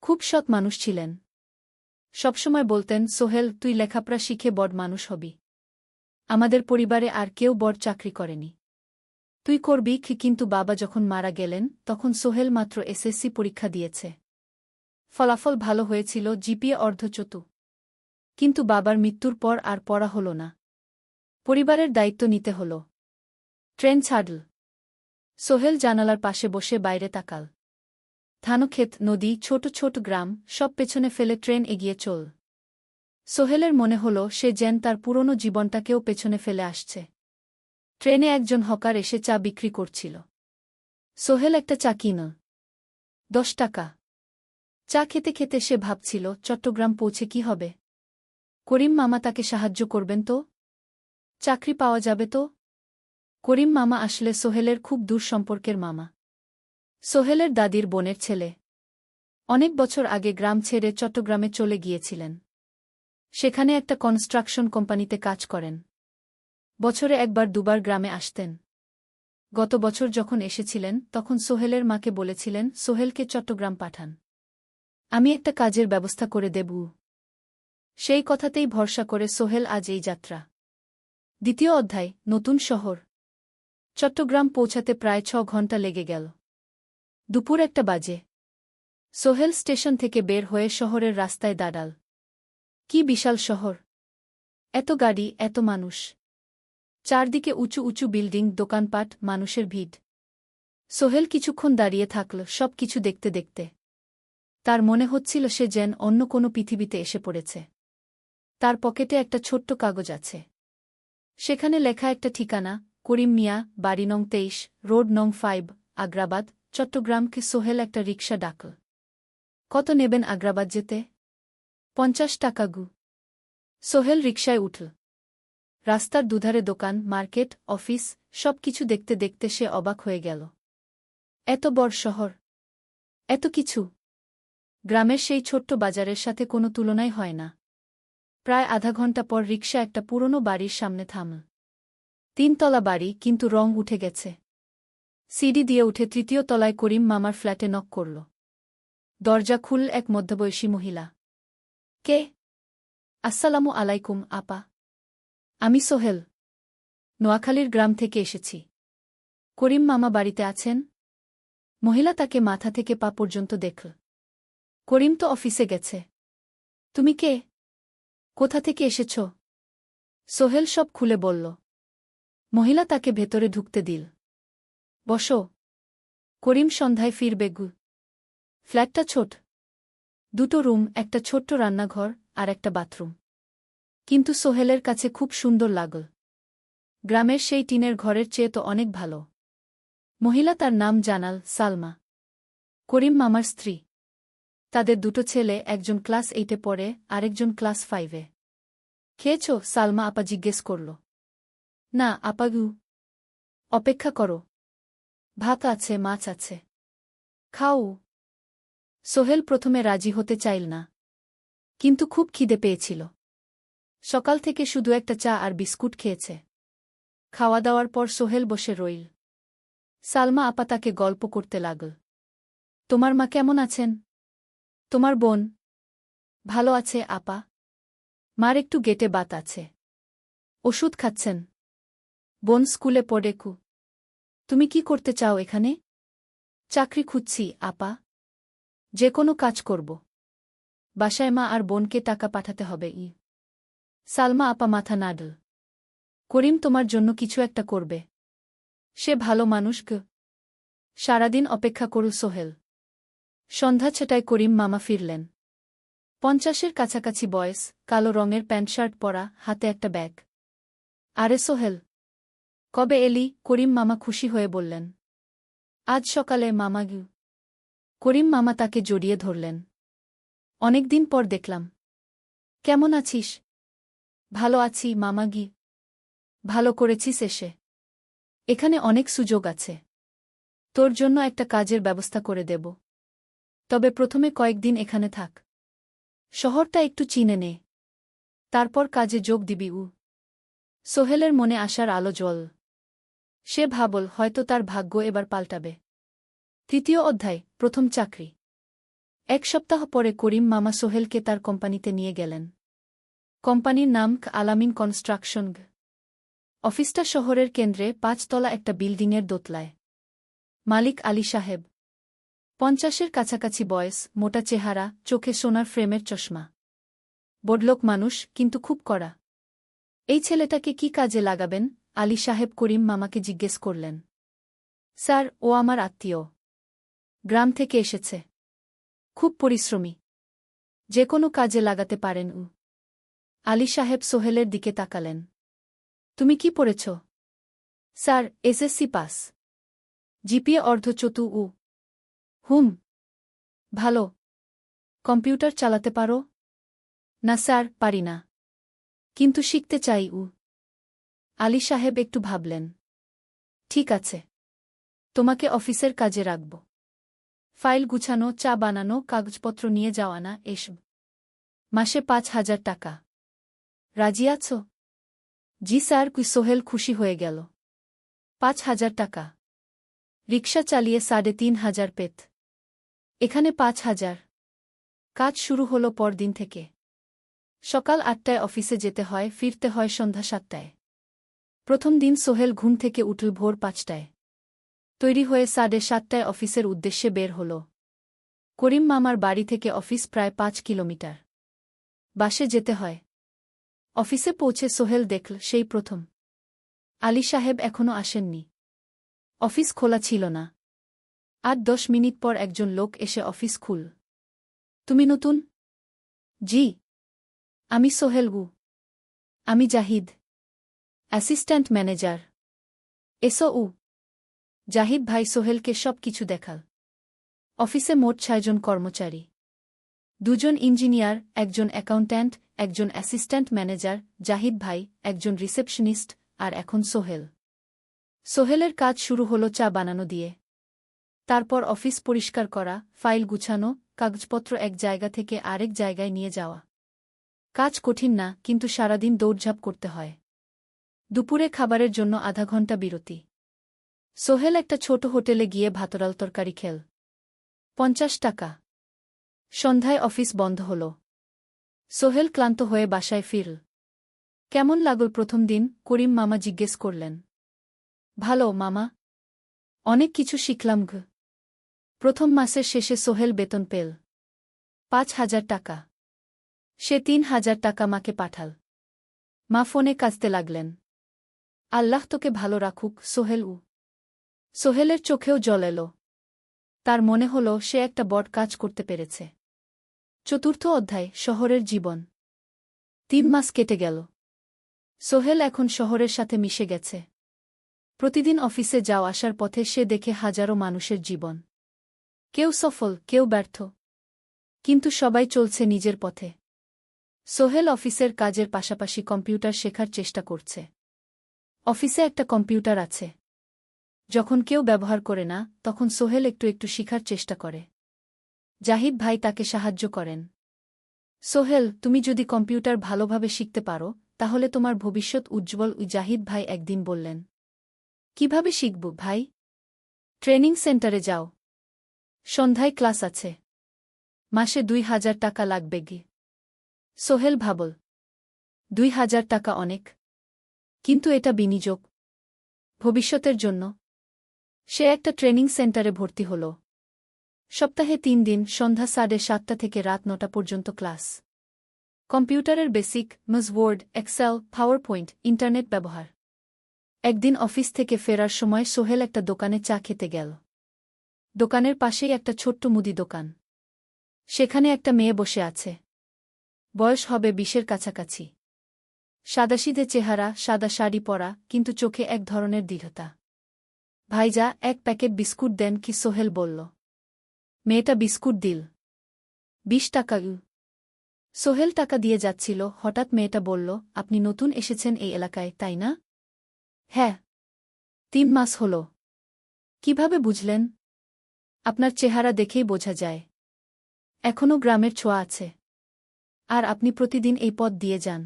খুব সৎ মানুষ ছিলেন। সবসময় বলতেন, সোহেল, তুই লেখাপড়া শিখে বড় মানুষ হবি। আমাদের পরিবারে আর কেউ বড় চাকরি করেনি। তুই করবি। কিন্তু বাবা যখন মারা গেলেন তখন সোহেল মাত্র এসএসসি পরীক্ষা দিয়েছে। ফলাফল ভালো হয়েছিল, জিপিএ অর্ধচতু। কিন্তু বাবার মৃত্যুর পর আর পড়া হল না। পরিবারের দায়িত্ব নিতে হল। ট্রেন ছাড়ল। সোহেল জানালার পাশে বসে বাইরে তাকাল। ধানক্ষেত, নদী, ছোট ছোট গ্রাম, সব পেছনে ফেলে ট্রেন এগিয়ে চল। সোহেলের মনে হল সে যেন তার পুরনো জীবনটাকেও পেছনে ফেলে আসছে। ট্রেনে একজন হকার এসে চা বিক্রি করছিল। সোহেল একটা চা কিনল। 10 টাকা। চা খেতে খেতে সে ভাবছিল, চট্টগ্রাম পৌঁছে কি হবে? করিম মামা তাকে সাহায্য করবেন তো? চাকরি পাওয়া যাবে তো? করিম মামা আসলে সোহেলের খুব দূর সম্পর্কের মামা। সোহেলের দাদির বোনের ছেলে। অনেক বছর আগে গ্রাম ছেড়ে চট্টগ্রামে চলে গিয়েছিলেন। সেখানে একটা কনস্ট্রাকশন কোম্পানিতে কাজ করেন। বছরে একবার দুবার গ্রামে আসতেন। গত বছর যখন এসেছিলেন তখন সোহেলের মাকে বলেছিলেন, সোহেলকে চট্টগ্রাম পাঠান। আমি একটা কাজের ব্যবস্থা করে দেব। সেই কথাতেই ভরসা করে সোহেল আজ এই যাত্রা। দ্বিতীয় অধ্যায়, নতুন শহর। চট্টগ্রাম পৌঁছাতে প্রায় 6 ঘণ্টা লেগে গেল। দুপুর 1টা বাজে। সোহেল স্টেশন থেকে বের হয়ে শহরের রাস্তায় দাঁড়াল। কি বিশাল শহর! এত গাড়ি, এত মানুষ। চারদিকে উঁচু উঁচু বিল্ডিং, দোকানপাট, মানুষের ভিড়। সোহেল কিছুক্ষণ দাঁড়িয়ে থাকল, সব কিছু দেখতে দেখতে। তার মনে হচ্ছিল সে যেন অন্য কোনো পৃথিবীতে এসে পড়েছে। তার পকেটে একটা ছোট্ট কাগজ আছে। সেখানে লেখা একটা ঠিকানা, করিম মিয়া, বাড়ি নং 23, রোড নং 5, আগ্রাবাদ, চট্টগ্রামকে। সোহেল একটা রিকশা ডাকল। কত নেবেন আগ্রাবাদ যেতে? 50 টাকা গু। সোহেল রিকশায় উঠল। রাস্তার দুধারে দোকান, মার্কেট, অফিস, সব কিছু দেখতে দেখতে সে অবাক হয়ে গেল। এত বড় শহর, এত কিছু! গ্রামের সেই ছোট্ট বাজারের সাথে কোনো তুলনাই হয় না। প্রায় আধা ঘণ্টা পর রিকশা একটা পুরনো বাড়ির সামনে থামল। 3 তলা বাড়ি, কিন্তু রং উঠে গেছে। সিঁড়ি দিয়ে উঠে 3য় তলায় করিম মামার ফ্ল্যাটে নক করল। দরজা খুলল এক মধ্যবয়সী মহিলা। কে? আসসালামু আলাইকুম আপা। আমি সোহেল। নোয়াখালীর গ্রাম থেকে এসেছি। করিম মামা বাড়িতে আছেন? মহিলা তাকে মাথা থেকে পা পর্যন্ত দেখল। করিম তো অফিসে গেছে। তুমি কে? কোথা থেকে এসেছ? সোহেল সব খুলে বলল। মহিলা তাকে ভেতরে ঢুকতে দিল। বসো। করিম সন্ধ্যায় ফিরবে গু। ফ্ল্যাটটা ছোট। 2টো রুম, একটা ছোট্ট রান্নাঘর আর একটা বাথরুম। কিন্তু সোহেলের কাছে খুব সুন্দর লাগল। গ্রামের সেই টিনের ঘরের চেয়ে তো অনেক ভালো। মহিলা তার নাম জানাল, সালমা। করিম মামার স্ত্রী। তাদের 2টো ছেলে, একজন ক্লাস 8-এ পড়ে, আরেকজন ক্লাস 5-এ। খেয়েছ? সালমা আপা জিজ্ঞেস করল। না আপা গু। অপেক্ষা করো। ভাত আছে, মাছ আছে। খাও। সোহেল প্রথমে রাজি হতে চাইল না। কিন্তু খুব খিদে পেয়েছিল। সকাল থেকে শুধু একটা চা আর বিস্কুট খেয়েছে। খাওয়া দাওয়ার পর সোহেল বসে রইল। সালমা আপা তাকে গল্প করতে লাগল। তোমার মা কেমন আছেন? তোমার বোন? ভালো আছে আপা। মার একটু গেটে বাত আছে। ওষুধ খাচ্ছেন। বোন স্কুলে পড়ে কু। তুমি কি করতে চাও এখানে? চাকরি খুঁজছি আপা। যে কোনো কাজ করব। বাসায় মা আর বোনকে টাকা পাঠাতে হবে। সালমা আপা মাথা নাড়ল। করিম তোমার জন্য কিছু একটা করবে। সে ভালো মানুষ গ। সারাদিন অপেক্ষা করল সোহেল। সন্ধ্যা 6টায় করিম মামা ফিরলেন। 50-এর কাছাকাছি বয়স, কালো রঙের প্যান্ট শার্ট পরা, হাতে একটা ব্যাগ। আরে সোহেল, কবে এলি? করিম মামা খুশি হয়ে বললেন। আজ সকালে মামা করিম মামা তাকে জড়িয়ে ধরলেন। অনেকদিন পর দেখলাম। কেমন আছিস? ভালো আছি মামা ভালো করেছিস এসে। এখানে অনেক সুযোগ আছে। তোর জন্য একটা কাজের ব্যবস্থা করে দেব। তবে প্রথমে কয়েকদিন এখানে থাক। শহরটা একটু চিনে নে। তারপর কাজে যোগ দিবি। সোহেলের মনে আসার আলো জ্বল। সে ভাবল হয়তো তার ভাগ্য এবার পাল্টাবে। তৃতীয় অধ্যায়, প্রথম চাকরি। এক সপ্তাহ পরে করিম মামা সোহেলকে তার কোম্পানিতে নিয়ে গেলেন। কোম্পানির নাম আলামিন কনস্ট্রাকশন। অফিসটা শহরের কেন্দ্রে ৫ তলা একটা বিল্ডিংয়ের দোতলায়। মালিক আলী সাহেব। ৫০-এর কাছাকাছি বয়স, মোটা চেহারা, চোখে সোনার ফ্রেমের চশমা। বড়লোক মানুষ, কিন্তু খুব কড়া। এই ছেলেটাকে কি কাজে লাগাবেন? আলী সাহেব করিম মামাকে জিজ্ঞেস করলেন। স্যার, ও আমার আত্মীয়। গ্রাম থেকে এসেছে। খুব পরিশ্রমী। যে কোনো কাজে লাগাতে পারেন। আলী সাহেব সোহেলের দিকে তাকালেন। তুমি কি পড়েছ? Sir, SSC pass. জিপিএ অর্ধচতু। হুম। ভালো। কম্পিউটার চালাতে পারো? না স্যার, পারি না। কিন্তু শিখতে চাই। আলী সাহেব একটু ভাবলেন। ঠিক আছে। তোমাকে অফিসের কাজে রাখব। ফাইল গুছানো, চা বানানো, কাগজপত্র নিয়ে যাওয়া, না এসব। মাসে ৫,০০০ টাকা। রাজি আছো? জি স্যার। সোহেল খুশি হয়ে গেল। ৫,০০০ টাকা। রিকশা চালিয়ে ৩,৫০০ পেত। এখানে ৫,০০০। কাজ শুরু হল পরদিন থেকে। সকাল ৮টায় অফিসে যেতে হয়, ফিরতে হয় সন্ধ্যা ৭টায়। প্রথম দিন সোহেল ঘুম থেকে উঠল ভোর ৫টায়। তৈরি হয়ে ৭:৩০টায় অফিসের উদ্দেশ্যে বের হল। করিম মামার বাড়ি থেকে অফিস প্রায় ৫ কিলোমিটার। বাসে যেতে হয়। অফিসে পৌঁছে সোহেল দেখল সেই প্রথম আলী সাহেব এখনও আসেননি। অফিস খোলা ছিল না। ৮-১০ মিনিট পর একজন লোক এসে অফিস খুল। তুমি নতুন? জি। আমি সোহেল। আমি জাহিদ, অ্যাসিস্ট্যান্ট ম্যানেজার। এসো। জাহিদ ভাই সোহেলকে সব কিছু দেখাল। অফিসে মোট ৬ জন কর্মচারী। ২ জন ইঞ্জিনিয়ার, একজন অ্যাকাউন্ট্যান্ট, একজন অ্যাসিস্ট্যান্ট ম্যানেজার, জাহিদ ভাই, একজন রিসেপশনিস্ট, আর এখন সোহেল। সোহেলের কাজ শুরু হল চা বানানো দিয়ে। তারপর অফিস পরিষ্কার করা, ফাইল গুছানো, কাগজপত্র এক জায়গা থেকে আরেক জায়গায় নিয়ে যাওয়া। কাজ কঠিন না, কিন্তু সারাদিন দৌড়ঝাঁপ করতে হয়। দুপুরে খাবারের জন্য আধা ঘণ্টা বিরতি। সোহেল একটা ছোট হোটেলে গিয়ে ভাতডাল তরকারি খেল। ৫০ টাকা। সন্ধ্যায় অফিস বন্ধ হল। সোহেল ক্লান্ত হয়ে বাসায় ফিরল। কেমন লাগল প্রথম দিন? করিম মামা জিজ্ঞেস করলেন। ভালো মামা। অনেক কিছু শিখলাম। প্রথম মাসের শেষে সোহেল বেতন পেল ৫,০০০ টাকা। সে ৩,০০০ টাকা মাকে পাঠাল। মা ফোনে কাঁদতে লাগলেন। আল্লাহ তোকে ভালো রাখুক সোহেল। সোহেলের চোখেও জল এল। তার মনে হল সে একটা বড় কাজ করতে পেরেছে। চতুর্থ অধ্যায়, শহরের জীবন। ৩ মাস কেটে গেল। সোহেল এখন শহরের সাথে মিশে গেছে। প্রতিদিন অফিসে যাওয়া আসার পথে সে দেখে হাজারো মানুষের জীবন। কেউ সফল, কেউ ব্যর্থ। কিন্তু সবাই চলছে নিজের পথে। সোহেল অফিসের কাজের পাশাপাশি কম্পিউটার শেখার চেষ্টা করছে। অফিসে একটা কম্পিউটার আছে। যখন কেউ ব্যবহার করে না, তখন সোহেল একটু একটু শিখার চেষ্টা করে। জাহিদ ভাই তাকে সাহায্য করেন। সোহেল, তুমি যদি কম্পিউটার ভালোভাবে শিখতে পারো, তাহলে তোমার ভবিষ্যৎ উজ্জ্বল। জাহিদ ভাই একদিন বললেন। কিভাবে শিখব ভাই? ট্রেনিং সেন্টারে যাও। সন্ধ্যায় ক্লাস আছে। মাসে ২,০০০ টাকা লাগবে। সোহেল ভাবল, ২,০০০ টাকা অনেক। কিন্তু এটা বিনিয়োগ। ভবিষ্যতের জন্য। সে একটা ট্রেনিং সেন্টারে ভর্তি হল। সপ্তাহে ৩ দিন, সন্ধ্যা ৭:৩০ থেকে রাত ৯টা পর্যন্ত ক্লাস। কম্পিউটারের basic, Word, Excel, PowerPoint, internet ব্যবহার। একদিন অফিস থেকে ফেরার সময় সোহেল একটা দোকানে চা খেতে গেল। দোকানের পাশেই একটা ছোট্ট মুদি দোকান। সেখানে একটা মেয়ে বসে আছে। বয়স হবে ২০-এর কাছাকাছি। সাদাসিধে চেহারা, সাদা শাড়ি পরা, কিন্তু চোখে এক ধরনের দৃঢ়তা। ভাইজা 1 প্যাকেট বিস্কুট দেন কি সোহেল বলল। মেয়েটা বিস্কুট দিল। 20 টাকা। সোহেল টাকা দিয়ে যাচ্ছিল, হঠাৎ মেয়েটা বলল, আপনি নতুন এসেছেন এই এলাকায়, তাই না? হ্যাঁ। 3 মাস হল। কিভাবে বুঝলেন? আপনার চেহারা দেখেই বোঝা যায়। এখনও গ্রামের ছোঁয়া আছে। আর আপনি প্রতিদিন এই পথ দিয়ে যান।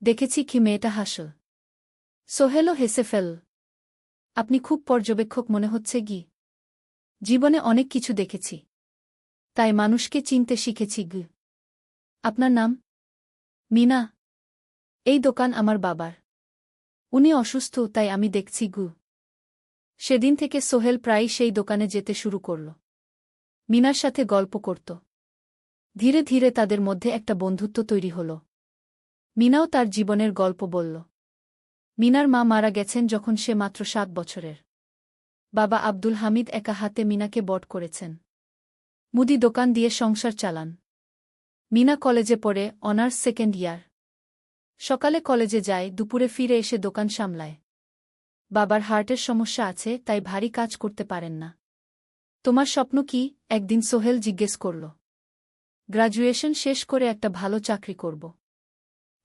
দেখেছি কি মেয়েটা হাসল। সোহেলও হেসে ফেল। আপনি খুব পর্যবেক্ষক মনে হচ্ছে গি। জীবনে অনেক কিছু দেখেছি। তাই মানুষকে চিনতে শিখেছি গি। আপনার নাম? মিনা। এই দোকান আমার বাবার। উনি অসুস্থ, তাই আমি দেখছি গু। সেদিন থেকে সোহেল প্রায়ই সেই দোকানে যেতে শুরু করল। মিনার সাথে গল্প করত। ধীরে ধীরে তাদের মধ্যে একটা বন্ধুত্ব তৈরি হল। মিনাও তার জীবনের গল্প বলল। মিনার মা মারা গেছেন যখন সে মাত্র 7 বছরের। বাবা আব্দুল হামিদ একা হাতে মিনাকে বড় করেছেন। মুদি দোকান দিয়ে সংসার চালান। মিনা কলেজে পড়ে, অনার্স 2nd ইয়ার। সকালে কলেজে যায়, দুপুরে ফিরে এসে দোকান সামলায়। বাবার হার্টের সমস্যা আছে, তাই ভারী কাজ করতে পারেন না। তোমার স্বপ্ন কি? একদিন সোহেল জিজ্ঞেস করল। গ্র্যাজুয়েশন শেষ করে একটা ভালো চাকরি করব।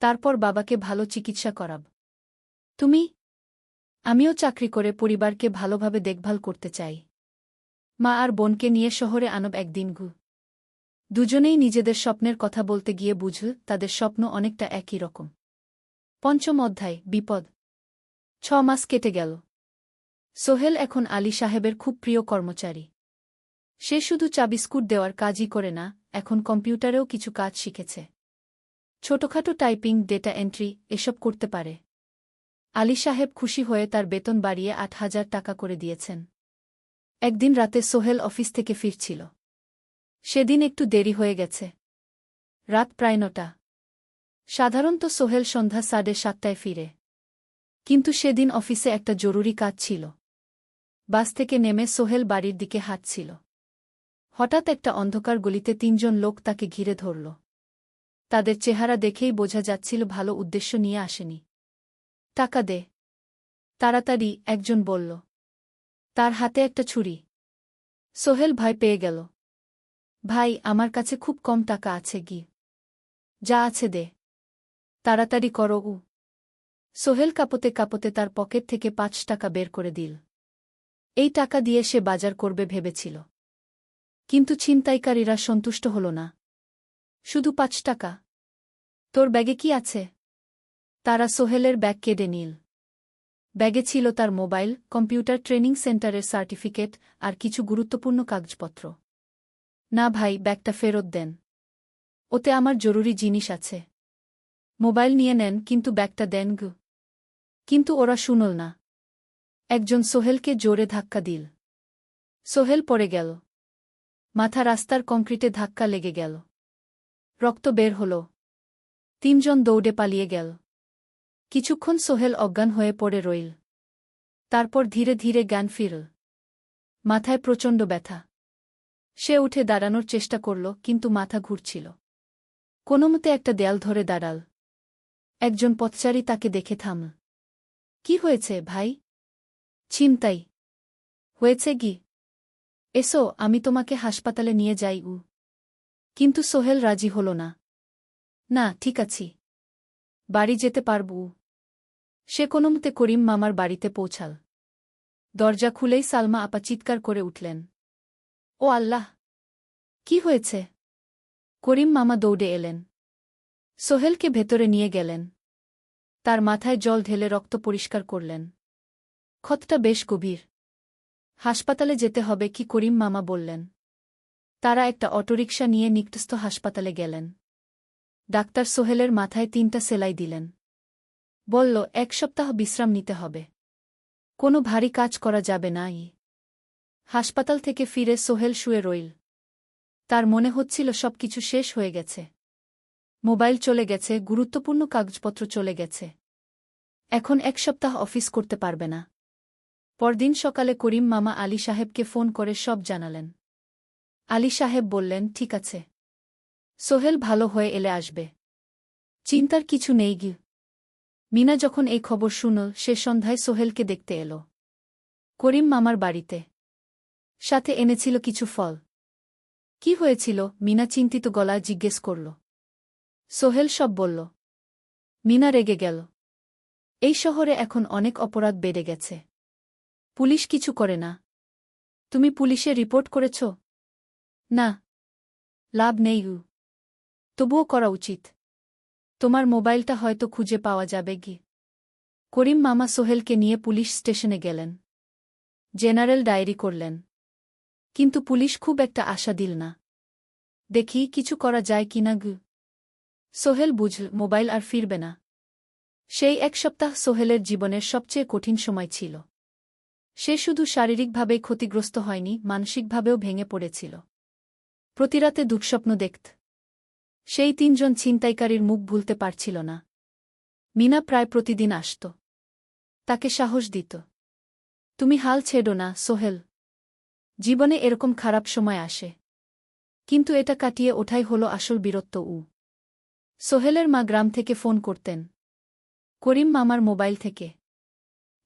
তারপর বাবাকে ভালো চিকিৎসা করাব। তুমি? আমিও চাকরি করে পরিবারকে ভালোভাবে দেখভাল করতে চাই। মা আর বোনকে নিয়ে শহরে আনব একদিন ঘু। দুজনেই নিজেদের স্বপ্নের কথা বলতে গিয়ে বুঝল তাদের স্বপ্ন অনেকটা একই রকম। 5ম অধ্যায়, বিপদ। 6 মাস কেটে গেল। সোহেল এখন আলী সাহেবের খুব প্রিয় কর্মচারী। সে শুধু চা বিস্কুট দেওয়ার কাজই করে না, এখন কম্পিউটারেও কিছু কাজ শিখেছে। ছোটখাটো টাইপিং, ডেটা এন্ট্রি এসব করতে পারে। আলী সাহেব খুশি হয়ে তার বেতন বাড়িয়ে 8,000 টাকা করে দিয়েছেন। একদিন রাতে সোহেল অফিস থেকে ফিরছিল। সেদিন একটু দেরি হয়ে গেছে। রাত প্রায় 9টা। সাধারণত সোহেল সন্ধ্যা 7:30টায় ফিরে। কিন্তু সেদিন অফিসে একটা জরুরি কাজ ছিল। বাস থেকে নেমে সোহেল বাড়ির দিকে হাঁটছিল। হঠাৎ একটা অন্ধকার গলিতে 3 জন লোক তাকে ঘিরে ধরল। তাদের চেহারা দেখেই বোঝা যাচ্ছিল ভালো উদ্দেশ্য নিয়ে আসেনি। টাকা দে তাড়াতাড়ি, একজন বলল। তার হাতে একটা ছুরি। সোহেল ভয় পেয়ে গেল। ভাই, আমার কাছে খুব কম টাকা আছে গি। যা আছে দে। তাড়াতাড়ি করো। সোহেল কাঁপতে কাঁপতে তার পকেট থেকে 5 টাকা বের করে দিল। এই টাকা দিয়ে সে বাজার করবে ভেবেছিল। কিন্তু ছিনতাইকারীরা সন্তুষ্ট হল না। শুধু 5 টাকা? তোর ব্যাগে কি আছে? তারা সোহেলের ব্যাগ কেড়ে নিল। ব্যাগে ছিল তার মোবাইল, কম্পিউটার ট্রেনিং সেন্টারের সার্টিফিকেট আর কিছু গুরুত্বপূর্ণ কাগজপত্র। না ভাই, ব্যাগটা ফেরত দেন। ওতে আমার জরুরি জিনিস আছে। মোবাইল নিয়ে নেন, কিন্তু ব্যাগটা দেন গু। কিন্তু ওরা শুনল না। একজন সোহেলকে জোরে ধাক্কা দিল। সোহেল পড়ে গেল। মাথা রাস্তার কংক্রিটে ধাক্কা লেগে গেল। রক্ত বের হল। 3 জন দৌড়ে পালিয়ে গেল। কিছুক্ষণ সোহেল অজ্ঞান হয়ে পড়ে রইল। তারপর ধীরে ধীরে জ্ঞান ফিরল। মাথায় প্রচণ্ড ব্যথা। সে উঠে দাঁড়ানোর চেষ্টা করল, কিন্তু মাথা ঘুরছিল। কোনোমতে একটা দেয়াল ধরে দাঁড়াল। একজন পথচারী তাকে দেখে থামল। কি হয়েছে ভাই? ছিনতাই হয়েছে গি। এসো, আমি তোমাকে হাসপাতালে নিয়ে যাই। কিন্তু সোহেল রাজি হল না। না, ঠিক আছি। বাড়ি যেতে পারব। সে কোনোমতে করিম মামার বাড়িতে পৌঁছাল। দরজা খুলেই সালমা আপা চিৎকার করে উঠলেন। ও আল্লাহ! কি হয়েছে? করিম মামা দৌড়ে এলেন। সোহেলকে ভেতরে নিয়ে গেলেন। তার মাথায় জল ঢেলে রক্ত পরিষ্কার করলেন। ক্ষতটা বেশ গভীর। হাসপাতালে যেতে হবে কি? করিম মামা বললেন। তারা একটা অটোরিকশা নিয়ে নিকটস্থ হাসপাতালে গেলেন। ডাক্তার সোহেলের মাথায় 3টা সেলাই দিলেন। বলল, 1 সপ্তাহ বিশ্রাম নিতে হবে। কোনো ভারী কাজ করা যাবে না। হাসপাতাল থেকে ফিরে সোহেল শুয়ে রইল। তার মনে হচ্ছিল সবকিছু শেষ হয়ে গেছে। মোবাইল চলে গেছে, গুরুত্বপূর্ণ কাগজপত্র চলে গেছে। এখন 1 সপ্তাহ অফিস করতে পারবে না। পরদিন সকালে করিম মামা আলী সাহেবকে ফোন করে সব জানালেন। আলী সাহেব বললেন, ঠিক আছে। সোহেল ভালো হয়ে এলে আসবে। চিন্তার কিছু নেই গি। মিনা যখন এই খবর শুনল, সে সন্ধ্যায় সোহেলকে দেখতে এল। করিম মামার বাড়িতে। সাথে এনেছিল কিছু ফল। কি হয়েছিল? মিনা চিন্তিত গলায় জিজ্ঞেস করল। সোহেল সব বলল। মিনা রেগে গেল। এই শহরে এখন অনেক অপরাধ বেড়ে গেছে। পুলিশ কিছু করে না। তুমি পুলিশে রিপোর্ট করেছ? না। লাভ নেই। তবুও করা উচিত। তোমার মোবাইলটা হয়তো খুঁজে পাওয়া যাবে কি? করিম মামা সোহেলকে নিয়ে পুলিশ স্টেশনে গেলেন। জেনারেল ডায়েরি করলেন। কিন্তু পুলিশ খুব একটা আশা দিল না। দেখি কিছু করা যায় কিনা গু। সোহেল বুঝল মোবাইল আর ফিরবে না। সেই এক সপ্তাহ সোহেলের জীবনের সবচেয়ে কঠিন সময় ছিল। সে শুধু শারীরিকভাবেই ক্ষতিগ্রস্ত হয়নি, মানসিকভাবেও ভেঙে পড়েছিল। প্রতিরাতে দুঃস্বপ্ন দেখত। সেই ৩ জন ছিনতাইকারীর মুখ ভুলতে পারছিল না। মিনা প্রায় প্রতিদিন আসত। তাকে সাহস দিত। তুমি হাল ছেড়ো না সোহেল। জীবনে এরকম খারাপ সময় আসে। কিন্তু এটা কাটিয়ে ওঠাই হলো আসল বীরত্ব। সোহেলের মা গ্রাম থেকে ফোন করতেন। করিম মামার মোবাইল থেকে।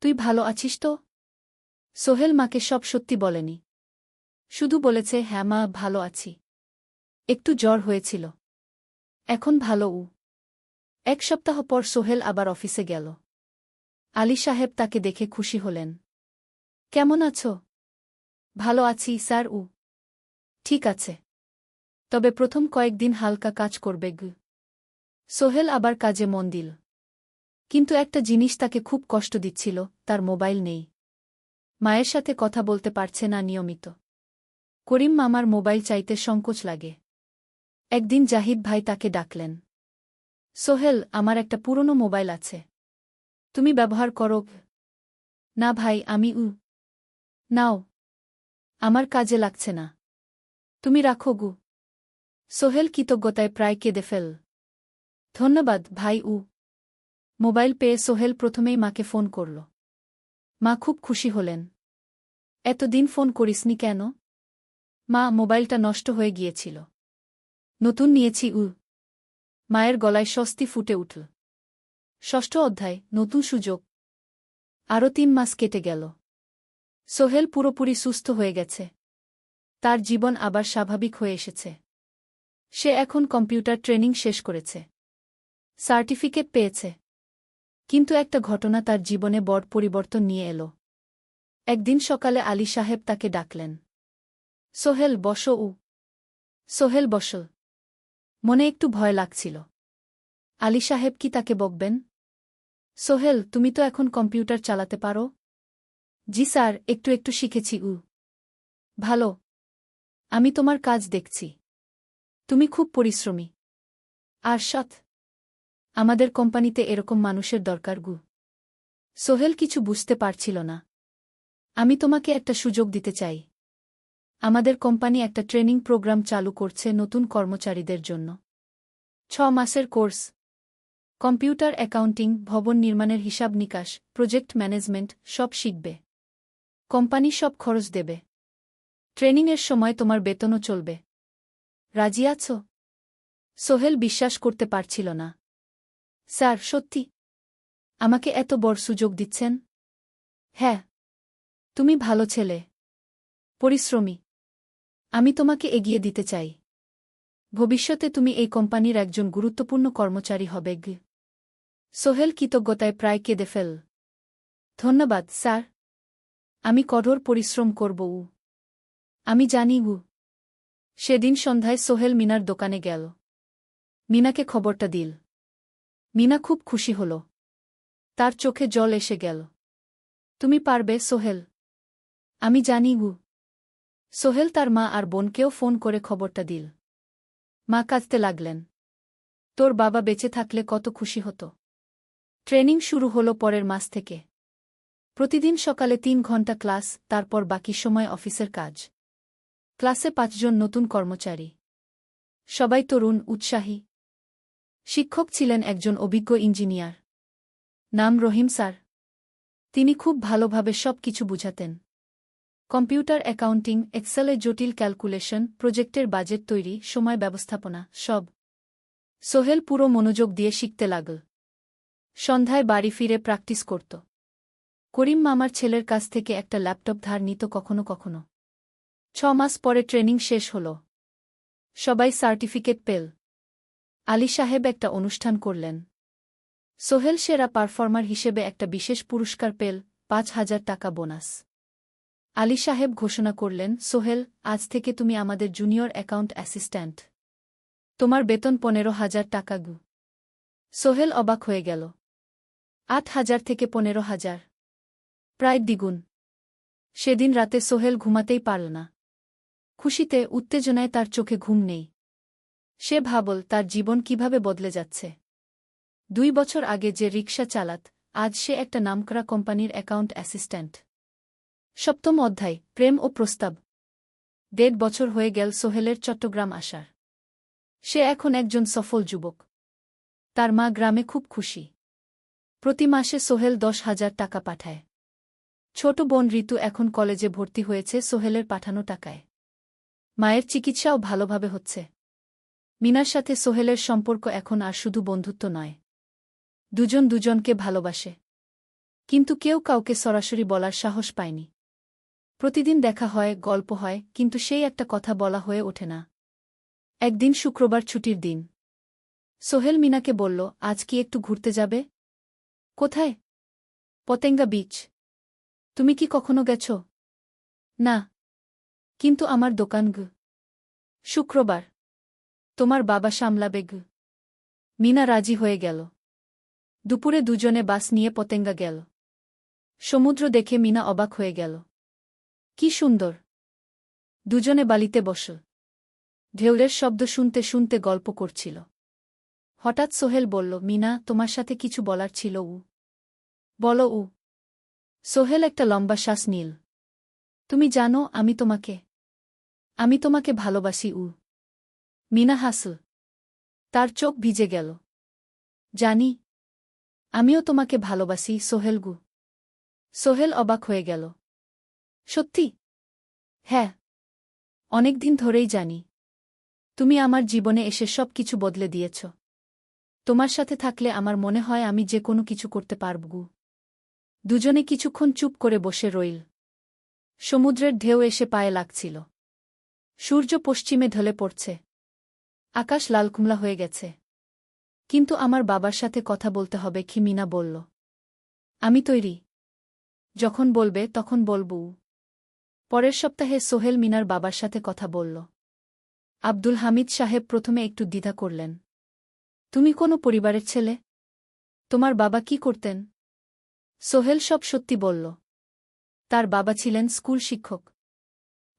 তুই ভালো আছিস তো? সোহেল মাকে সব সত্যি বলেনি। শুধু বলেছে, হ্যাঁ মা, ভালো আছি। একটু জ্বর হয়েছিল। এখন ভালো। ১ সপ্তাহ পর সোহেল আবার অফিসে গেল। আলী সাহেব তাকে দেখে খুশি হলেন। কেমন আছো? ভালো আছি স্যার। ঠিক আছে। তবে প্রথম কয়েকদিন হালকা কাজ করবে গু। সোহেল আবার কাজে মন দিল। কিন্তু একটা জিনিস তাকে খুব কষ্ট দিচ্ছিল, তার মোবাইল নেই। মায়ের সাথে কথা বলতে পারছে না নিয়মিত। করিম মামার মোবাইল চাইতে সংকোচ লাগে। একদিন জাহিদ ভাই তাকে ডাকলেন। সোহেল, আমার একটা পুরনো মোবাইল আছে। তুমি ব্যবহার করো? না ভাই, আমি নাও। আমার কাজে লাগছে না। তুমি রাখো গু। সোহেল কৃতজ্ঞতায় প্রায় কেঁদে ফেল। ধন্যবাদ ভাই। মোবাইল পেয়ে সোহেল প্রথমেই মাকে ফোন করল। মা খুব খুশি হলেন। এতদিন ফোন করিসনি কেন? মা, মোবাইলটা নষ্ট হয়ে গিয়েছিল। নতুন নিয়েছি। মায়ের গলায় স্বস্তি ফুটে উঠল। ৬ষ্ঠ অধ্যায়, নতুন সুযোগ। আরও ৩ মাস কেটে গেল। সোহেল পুরোপুরি সুস্থ হয়ে গেছে। তার জীবন আবার স্বাভাবিক হয়ে এসেছে। সে এখন কম্পিউটার ট্রেনিং শেষ করেছে। সার্টিফিকেট পেয়েছে। কিন্তু একটা ঘটনা তার জীবনে বড় পরিবর্তন নিয়ে এল। একদিন সকালে আলী সাহেব তাকে ডাকলেন। সোহেল, বসো। সোহেল বসল। মনে একটু ভয় লাগছিল। আলী সাহেব কি তাকে বকবেন? সোহেল, তুমি তো এখন কম্পিউটার চালাতে পারো? জি স্যার, একটু একটু শিখেছি। ভালো। আমি তোমার কাজ দেখছি। তুমি খুব পরিশ্রমী আর সৎ। আমাদের কোম্পানিতে এরকম মানুষের দরকার গু। সোহেল কিছু বুঝতে পারছিল না। আমি তোমাকে একটা সুযোগ দিতে চাই। আমাদের কোম্পানি একটা ট্রেনিং প্রোগ্রাম চালু করছে নতুন কর্মচারীদের জন্য। ৬ মাসের কোর্স। কম্পিউটার, অ্যাকাউন্টিং, ভবন নির্মাণের হিসাব নিকাশ, প্রজেক্ট ম্যানেজমেন্ট সব শিখবে। কোম্পানি সব খরচ দেবে। ট্রেনিংয়ের সময় তোমার বেতনও চলবে। রাজি আছো? সোহেল বিশ্বাস করতে পারছিল না। স্যার, সত্যি? আমাকে এত বড় সুযোগ দিচ্ছেন? হ্যাঁ। তুমি ভালো ছেলে, পরিশ্রমী। আমি তোমাকে এগিয়ে দিতে চাই। ভবিষ্যতে তুমি এই কোম্পানির একজন গুরুত্বপূর্ণ কর্মচারী হবে। সোহেল কৃতজ্ঞতায় প্রায় কেঁদে ফেল। ধন্যবাদ স্যার। আমি কঠোর পরিশ্রম করব। আমি জানি। সেদিন সন্ধ্যায় সোহেল মিনার দোকানে গেল। মিনাকে খবরটা দিল। মিনা খুব খুশি হল। তার চোখে জল এসে গেল। তুমি পারবে সোহেল। আমি জানি। সোহেল তার মা আর বোনকেও ফোন করে খবরটা দিল। মা কাঁদতে লাগলেন। তোর বাবা বেঁচে থাকলে কত খুশি হতো। ট্রেনিং শুরু হলো পরের মাস থেকে। প্রতিদিন সকালে ৩ ঘন্টা ক্লাস, তারপর বাকি সময় অফিসের কাজ। ক্লাসে ৫ জন নতুন কর্মচারী। সবাই তরুণ, উৎসাহী। শিক্ষক ছিলেন একজন অভিজ্ঞ ইঞ্জিনিয়ার। নাম রহিম স্যার। তিনি খুব ভালোভাবে সব কিছু বুঝাতেন। কম্পিউটার, অ্যাকাউন্টিং, এক্সেলে জটিল ক্যালকুলেশন, প্রজেক্টের বাজেট তৈরি, সময় ব্যবস্থাপনা সব। সোহেল পুরো মনোযোগ দিয়ে শিখতে লাগল। সন্ধ্যায় বাড়ি ফিরে প্র্যাকটিস করত। করিম মামার ছেলের কাছ থেকে একটা ল্যাপটপ ধার নিত কখনো কখনো। 6 মাস পরে ট্রেনিং শেষ হল। সবাই সার্টিফিকেট পেল। আলী সাহেব একটা অনুষ্ঠান করলেন। সোহেল সেরা পারফর্মার হিসেবে একটা বিশেষ পুরস্কার পেল, 5,000 টাকা বোনাস। আলী সাহেব ঘোষণা করলেন, সোহেল, আজ থেকে তুমি আমাদের জুনিয়র অ্যাকাউন্ট অ্যাসিস্ট্যান্ট। তোমার বেতন 15,000 টাকা গু। সোহেল অবাক হয়ে গেল। 8,000 থেকে 15,000, প্রায় দ্বিগুণ। সেদিন রাতে সোহেল ঘুমাতেই পারল না। খুশিতে, উত্তেজনায় তার চোখে ঘুম নেই। সে ভাবল তার জীবন কিভাবে বদলে যাচ্ছে। 2 বছর আগে যে রিকশা চালাত, আজ সে একটা নামকরা কোম্পানির অ্যাকাউন্ট অ্যাসিস্ট্যান্ট। 7ম অধ্যায়, প্রেম ও প্রস্তাব। 1.5 বছর হয়ে গেল সোহেলের চট্টগ্রাম আসার। সে এখন একজন সফল যুবক। তার মা গ্রামে খুব খুশি। প্রতি মাসে সোহেল 10,000 টাকা পাঠায়। ছোট বোন ঋতু এখন কলেজে ভর্তি হয়েছে সোহেলের পাঠানো টাকায়। মায়ের চিকিৎসাও ভালোভাবে হচ্ছে। মিনার সাথে সোহেলের সম্পর্ক এখন আর শুধু বন্ধুত্ব নয়। দুজন দুজনকে ভালোবাসে। কিন্তু কেউ কাউকে সরাসরি বলার সাহস পায়নি। প্রতিদিন দেখা হয়, গল্প হয়, কিন্তু সেই একটা কথা বলা হয়ে ওঠে না। একদিন শুক্রবার ছুটির দিন। সোহেল মিনাকে বলল, আজ কি একটু ঘুরতে যাবে? কোথায়? পতেঙ্গা বিচ। তুমি কি কখনো গেছ? না। কিন্তু আমার দোকান গু। শুক্রবার। তোমার বাবা সামলাবে গু। মিনা রাজি হয়ে গেল। দুপুরে দুজনে বাস নিয়ে পতেঙ্গা গেল। সমুদ্র দেখে মিনা অবাক হয়ে গেল। কি সুন্দর! দুজনে বালিতে বসল। ঢেউয়ের শব্দ শুনতে শুনতে গল্প করছিল। হঠাৎ সোহেল বলল, মিনা, তোমার সাথে কিছু বলার ছিল। বলো। সোহেল একটা লম্বা শ্বাস নিল। তুমি জানো, আমি তোমাকে ভালোবাসি। মিনা হাসল। তার চোখ ভিজে গেল। জানি। আমিও তোমাকে ভালোবাসি, সোহেল গু। সোহেল অবাক হয়ে গেল। সত্যি? হ্যাঁ। অনেকদিন ধরেই জানি। তুমি আমার জীবনে এসে সব কিছু বদলে দিয়েছ। তোমার সাথে থাকলে আমার মনে হয় আমি যে কোনো কিছু করতে পারব গু। দুজনে কিছুক্ষণ চুপ করে বসে রইল। সমুদ্রের ঢেউ এসে পায়ে লাগছিল। সূর্য পশ্চিমে ঢলে পড়ছে। আকাশ লালকুমলা হয়ে গেছে। কিন্তু আমার বাবার সাথে কথা বলতে হবে কি? মিনা বলল। আমি তৈরি। যখন বলবে তখন বলবো। পরের সপ্তাহে সোহেল মিনার বাবার সাথে কথা বলল। আব্দুল হামিদ সাহেব প্রথমে একটু দ্বিধা করলেন। তুমি কোনো পরিবারের ছেলে? তোমার বাবা কি করতেন? সোহেল সব সত্যি বলল। তার বাবা ছিলেন স্কুল শিক্ষক।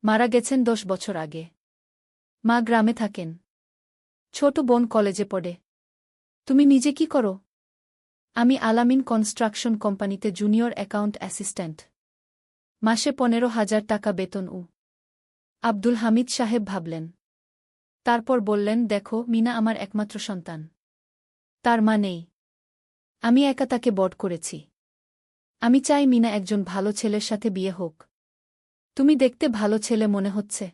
মারা গেছেন 10 বছর আগে। মা গ্রামে থাকেন। ছোট বোন কলেজে পড়ে। তুমি নিজে কি করো? আমি আলামিন কনস্ট্রাকশন কোম্পানিতে জুনিয়র অ্যাকাউন্ট অ্যাসিস্ট্যান্ট। মাসে 15,000 টাকা বেতন। আব্দুল হামিদ সাহেব ভাবলেন। তারপর বললেন, দেখো, মিনা আমার একমাত্র সন্তান। তার মা নেই। আমি একা তাকে বড় করেছি। আমি চাই মিনা একজন ভালো ছেলের সাথে বিয়ে হোক। তুমি দেখতে ভালো ছেলে মনে হচ্ছে।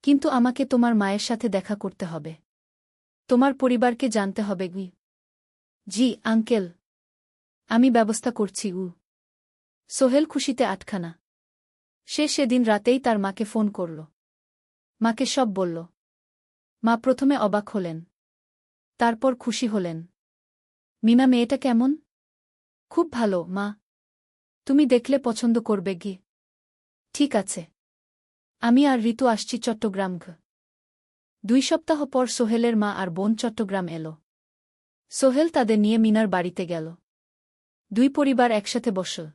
কিন্তু আমাকে তোমার মায়ের সাথে দেখা করতে হবে। তোমার পরিবারকে জানতে হবে। জি আঙ্কেল। আমি ব্যবস্থা করছি। সোহেল খুশিতে আটখানা। সে সেদিন রাতেই তার মাকে ফোন করল। মাকে সব বলল। মা প্রথমে অবাক হলেন। তারপর খুশি হলেন। মিনা মেয়েটা কেমন? খুব ভালো, মা। তুমি দেখলে পছন্দ করবে। ঠিক আছে। আমি আর ঋতু আসছি চট্টগ্রাম। 2 সপ্তাহ পর সোহেলের মা আর বোন চট্টগ্রাম এলো। সোহেল তাদের নিয়ে মিনার বাড়িতে গেল। 2 পরিবার একসাথে বসল।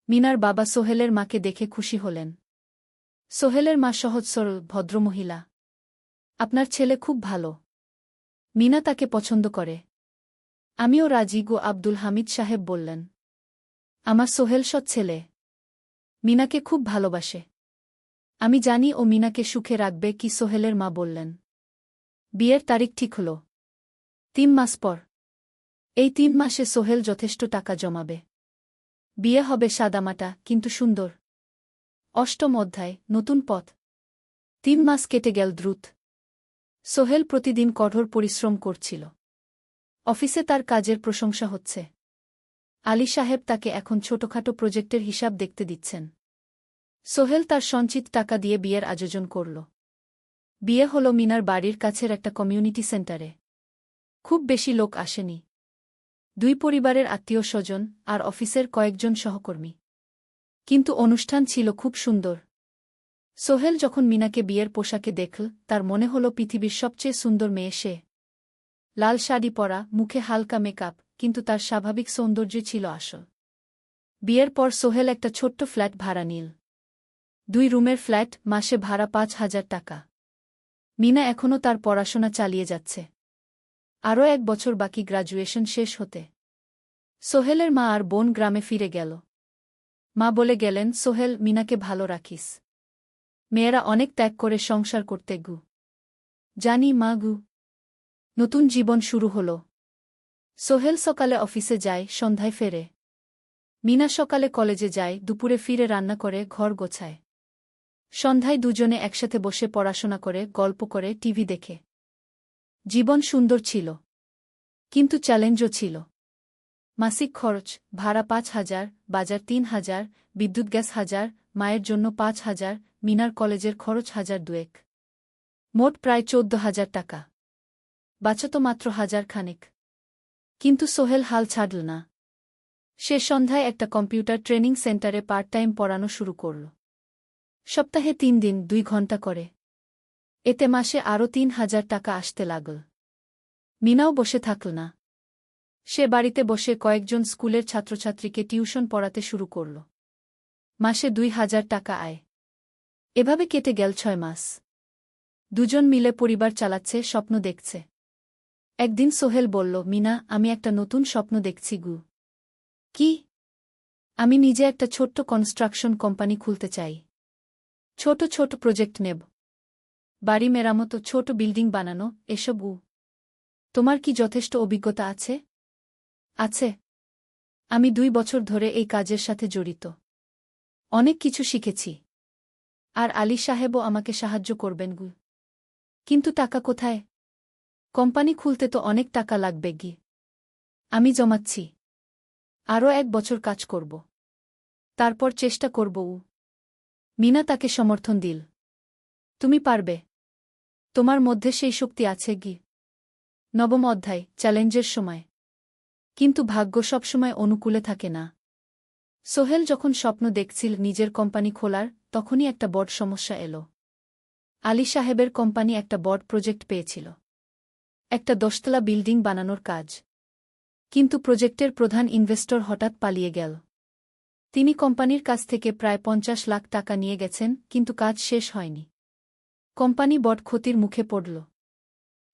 মিনার বাবা সোহেলের মাকে দেখে খুশি হলেন। সোহেলের মা সহজ সরল ভদ্রমহিলা। আপনার ছেলে খুব ভালো। মিনা তাকে পছন্দ করে। আমিও রাজি। আব্দুল হামিদ সাহেব বললেন। আমার সোহেল সৎ ছেলে। মিনাকে খুব ভালোবাসে। আমি জানি ও মিনাকে সুখে রাখবে। কি? সোহেলের মা বললেন। বিয়ের তারিখ ঠিক হল 3 মাস পর। এই 3 মাসে সোহেল যথেষ্ট টাকা জমাবে। বিয়ে হবে সাদামাটা কিন্তু সুন্দর। 8ম অধ্যায়, নতুন পথ। 3 মাস কেটে গেল দ্রুত। সোহেল প্রতিদিন কঠোর পরিশ্রম করছিল। অফিসে তার কাজের প্রশংসা হচ্ছে। আলী সাহেব তাকে এখন ছোটখাটো প্রজেক্টের হিসাব দেখতে দিচ্ছেন। সোহেল তার সঞ্চিত টাকা দিয়ে বিয়ের আয়োজন করল। বিয়ে হল মিনার বাড়ির কাছের একটা কমিউনিটি সেন্টারে। খুব বেশি লোক আসেনি। দুই পরিবারের আত্মীয়-স্বজন আর অফিসের কয়েকজন সহকর্মী। কিন্তু অনুষ্ঠান ছিল খুব সুন্দর। সোহেল যখন মিনাকে বিয়ের পোশাকে দেখল, তার মনে হল পৃথিবীর সবচেয়ে সুন্দর মেয়ে সে। লাল শাড়ি পরা, মুখে হালকা মেকআপ, কিন্তু তার স্বাভাবিক সৌন্দর্য ছিল আসল। বিয়ের পর সোহেল একটা ছোট্ট ফ্ল্যাট ভাড়া নিল। 2 রুমের ফ্ল্যাট, মাসে ভাড়া 5,000 টাকা। মিনা এখনও তার পড়াশোনা চালিয়ে যাচ্ছে। আরও 1 বছর বাকি গ্র্যাজুয়েশন শেষ হতে। সোহেলের মা আর বোন গ্রামে ফিরে গেল। মা বলে গেলেন, সোহেল, মিনাকে ভালো রাখিস। মেয়েরা অনেক ত্যাগ করে সংসার করতে গু। জানি মা গু। নতুন জীবন শুরু হল। সোহেল সকালে অফিসে যায়, সন্ধ্যায় ফেরে। মিনা সকালে কলেজে যায়, দুপুরে ফিরে রান্না করে, ঘর গোছায়। সন্ধ্যায় দুজনে একসাথে বসে পড়াশোনা করে, গল্প করে, টিভি দেখে। জীবন সুন্দর ছিল। কিন্তু চ্যালেঞ্জও ছিল। মাসিক খরচ, ভাড়া 5,000, বাজার 3,000, বিদ্যুৎ গ্যাস 1,000, মায়ের জন্য 5,000, মিনার কলেজের খরচ 1,200। মোট প্রায় 14,000 টাকা। বাঁচত মাত্র 1,000 খানেক। কিন্তু সোহেল হাল ছাড়ল না। সে সন্ধ্যায় একটা কম্পিউটার ট্রেনিং সেন্টারে পার্ট টাইম পড়ানো শুরু করল। সপ্তাহে 3 দিন 2 ঘন্টা করে। এতে মাসে আরও 3,000 টাকা আসতে লাগল। মিনাও বসে থাকল না। সে বাড়িতে বসে কয়েকজন স্কুলের ছাত্রছাত্রীকে টিউশন পড়াতে শুরু করল। মাসে 2,000 টাকা আয়। এভাবে কেটে গেল 6 মাস। দুজন মিলে পরিবার চালাচ্ছে, স্বপ্ন দেখছে। একদিন সোহেল বলল, মিনা, আমি একটা নতুন স্বপ্ন দেখছি গু। কি? আমি নিজে একটা ছোট্ট কনস্ট্রাকশন কোম্পানি খুলতে চাই। ছোট ছোট প্রজেক্ট নেব। বাড়ি মেরামত, ছোট বিল্ডিং বানানো, এসব। তোমার কি যথেষ্ট অভিজ্ঞতা আছে? আছে। আমি 2 বছর ধরে এই কাজের সাথে জড়িত। অনেক কিছু শিখেছি। আর আলী সাহেবও আমাকে সাহায্য করবেন গু। কিন্তু টাকা কোথায়? কোম্পানি খুলতে তো অনেক টাকা লাগবে গি। আমি জমাচ্ছি। আরও 1 বছর কাজ করব। তারপর চেষ্টা করব। মিনা তাকে সমর্থন দিল। তুমি পারবে। তোমার মধ্যে সেই শক্তি আছে গি। 9ম অধ্যায়, চ্যালেঞ্জের সময়। কিন্তু ভাগ্য সবসময় অনুকূলে থাকে না। সোহেল যখন স্বপ্ন দেখছিল নিজের কোম্পানি খোলার, তখনই একটা বড় সমস্যা এল। আলী সাহেবের কোম্পানি একটা বড় প্রজেক্ট পেয়েছিল। একটা 10তলা বিল্ডিং বানানোর কাজ। কিন্তু প্রজেক্টের প্রধান ইনভেস্টর হঠাৎ পালিয়ে গেল। তিনি কোম্পানির কাছ থেকে প্রায় 50 লাখ টাকা নিয়ে গেছেন, কিন্তু কাজ শেষ হয়নি। কোম্পানি বড় ক্ষতির মুখে পড়ল।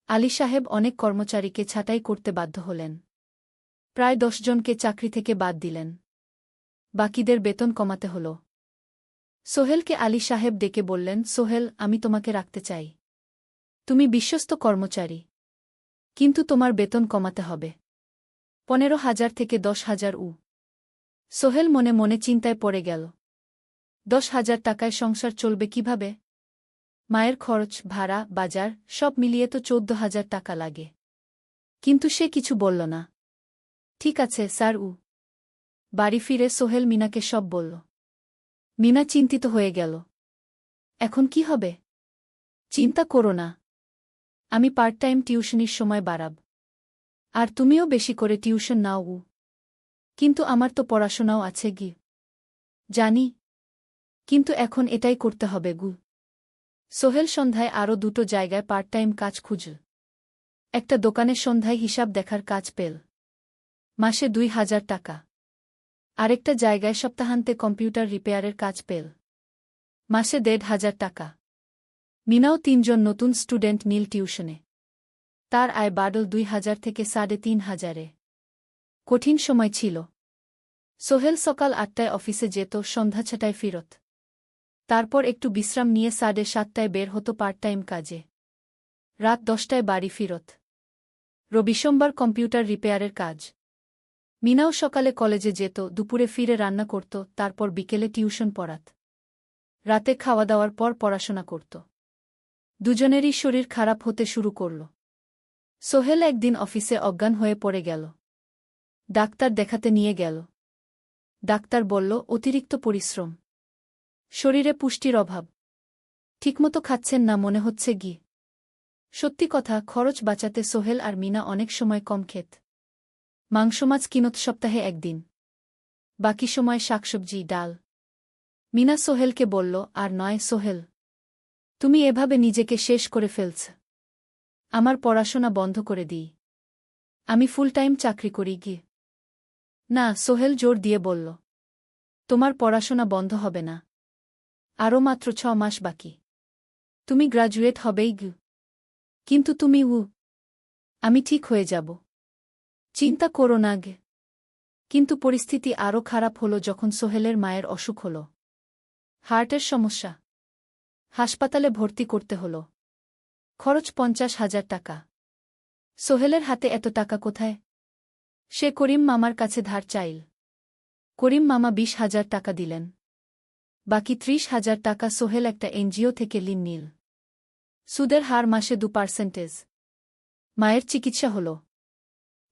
আলী সাহেব অনেক কর্মচারীকে ছাঁটাই করতে বাধ্য হলেন। প্রায় 10 জনকে চাকরি থেকে বাদ দিলেন। বাকিদের বেতন কমাতে হল। সোহেলকে আলী সাহেব ডেকে বললেন, সোহেল, আমি তোমাকে রাখতে চাই। তুমি বিশ্বস্ত কর্মচারী। কিন্তু তোমার বেতন কমাতে হবে। 15,000 থেকে 10,000। সোহেল মনে মনে চিন্তায় পড়ে গেল। 10,000 টাকায় সংসার চলবে কিভাবে? মায়ের খরচ, ভাড়া, বাজার সব মিলিয়ে তো 14,000 টাকা লাগে। কিন্তু সে কিছু বলল না। ঠিক আছে স্যার। বাড়ি ফিরে সোহেল মিনাকে সব বলল। মিনা চিন্তিত হয়ে গেল। এখন কি হবে? চিন্তা করো না। আমি পার্ট টাইম টিউশনির সময় বাড়াব। আর তুমিও বেশি করে টিউশন নাও। কিন্তু আমার তো পড়াশোনাও আছে গি। জানি। কিন্তু এখন এটাই করতে হবে গু। সোহেল সন্ধ্যায় আরও 2টো জায়গায় পার্ট টাইম কাজ খুঁজল। একটা দোকানে সন্ধ্যায় হিসাব দেখার কাজ পেল। মাসে 2,000 টাকা। আরেকটা জায়গায় সপ্তাহান্তে কম্পিউটার রিপেয়ারের কাজ পেল। মাসে 1,500 টাকা। মিনাও 3 জন নতুন স্টুডেন্ট নিল টিউশনে। তার আয় বাড়ল 2,000 থেকে 3,500-এ। কঠিন সময় ছিল। সোহেল সকাল 8টায় অফিসে যেত, সন্ধ্যা 6টায় ফিরত। তারপর একটু বিশ্রাম নিয়ে 7:30টায় বের হতো পার্ট টাইম কাজে। রাত 10টায় বাড়ি ফিরত। রবি সোমবার কম্পিউটার রিপেয়ারের কাজ। মিনাও সকালে কলেজে যেত, দুপুরে ফিরে রান্না করত, তারপর বিকেলে টিউশন পড়াত। রাতে খাওয়া দাওয়ার পর পড়াশোনা করত। দুজনেরই শরীর খারাপ হতে শুরু করল। সোহেল একদিন অফিসে অজ্ঞান হয়ে পড়ে গেল। ডাক্তার দেখাতে নিয়ে গেল। ডাক্তার বলল অতিরিক্ত পরিশ্রম, শরীরে পুষ্টির অভাব, ঠিকমতো খাচ্ছেন না মনে হচ্ছে গি। সত্যি কথা, খরচ বাঁচাতে সোহেল আর মিনা অনেক সময় কম খেত। মাংস মাছ কিনত সপ্তাহে একদিন, বাকি সময় শাকসবজি ডাল। মিনা সোহেলকে বলল, আর নয় সোহেল, তুমি এভাবে নিজেকে শেষ করে ফেলছ। আমার পড়াশোনা বন্ধ করে দিই, আমি ফুল টাইম চাকরি করি গি। না, সোহেল জোর দিয়ে বলল, তোমার পড়াশোনা বন্ধ হবে না, আরও মাত্র 6 মাস বাকি, তুমি গ্রাজুয়েট হবেই গি। কিন্তু তুমি আমি ঠিক হয়ে যাব, চিন্তা করো না গে। কিন্তু পরিস্থিতি আরও খারাপ হলো যখন সোহেলের মায়ের অসুখ হল, হার্টের সমস্যা। হাসপাতালে ভর্তি করতে হল, খরচ 50,000 টাকা। সোহেলের হাতে এত টাকা কোথায়? সে করিম মামার কাছে ধার চাইল। করিম মামা 20,000 টাকা দিলেন, বাকি 30,000 টাকা সোহেল একটা এনজিও থেকে ঋণ নিল। সুদের হার মাসে 2%। মায়ের চিকিৎসা হল,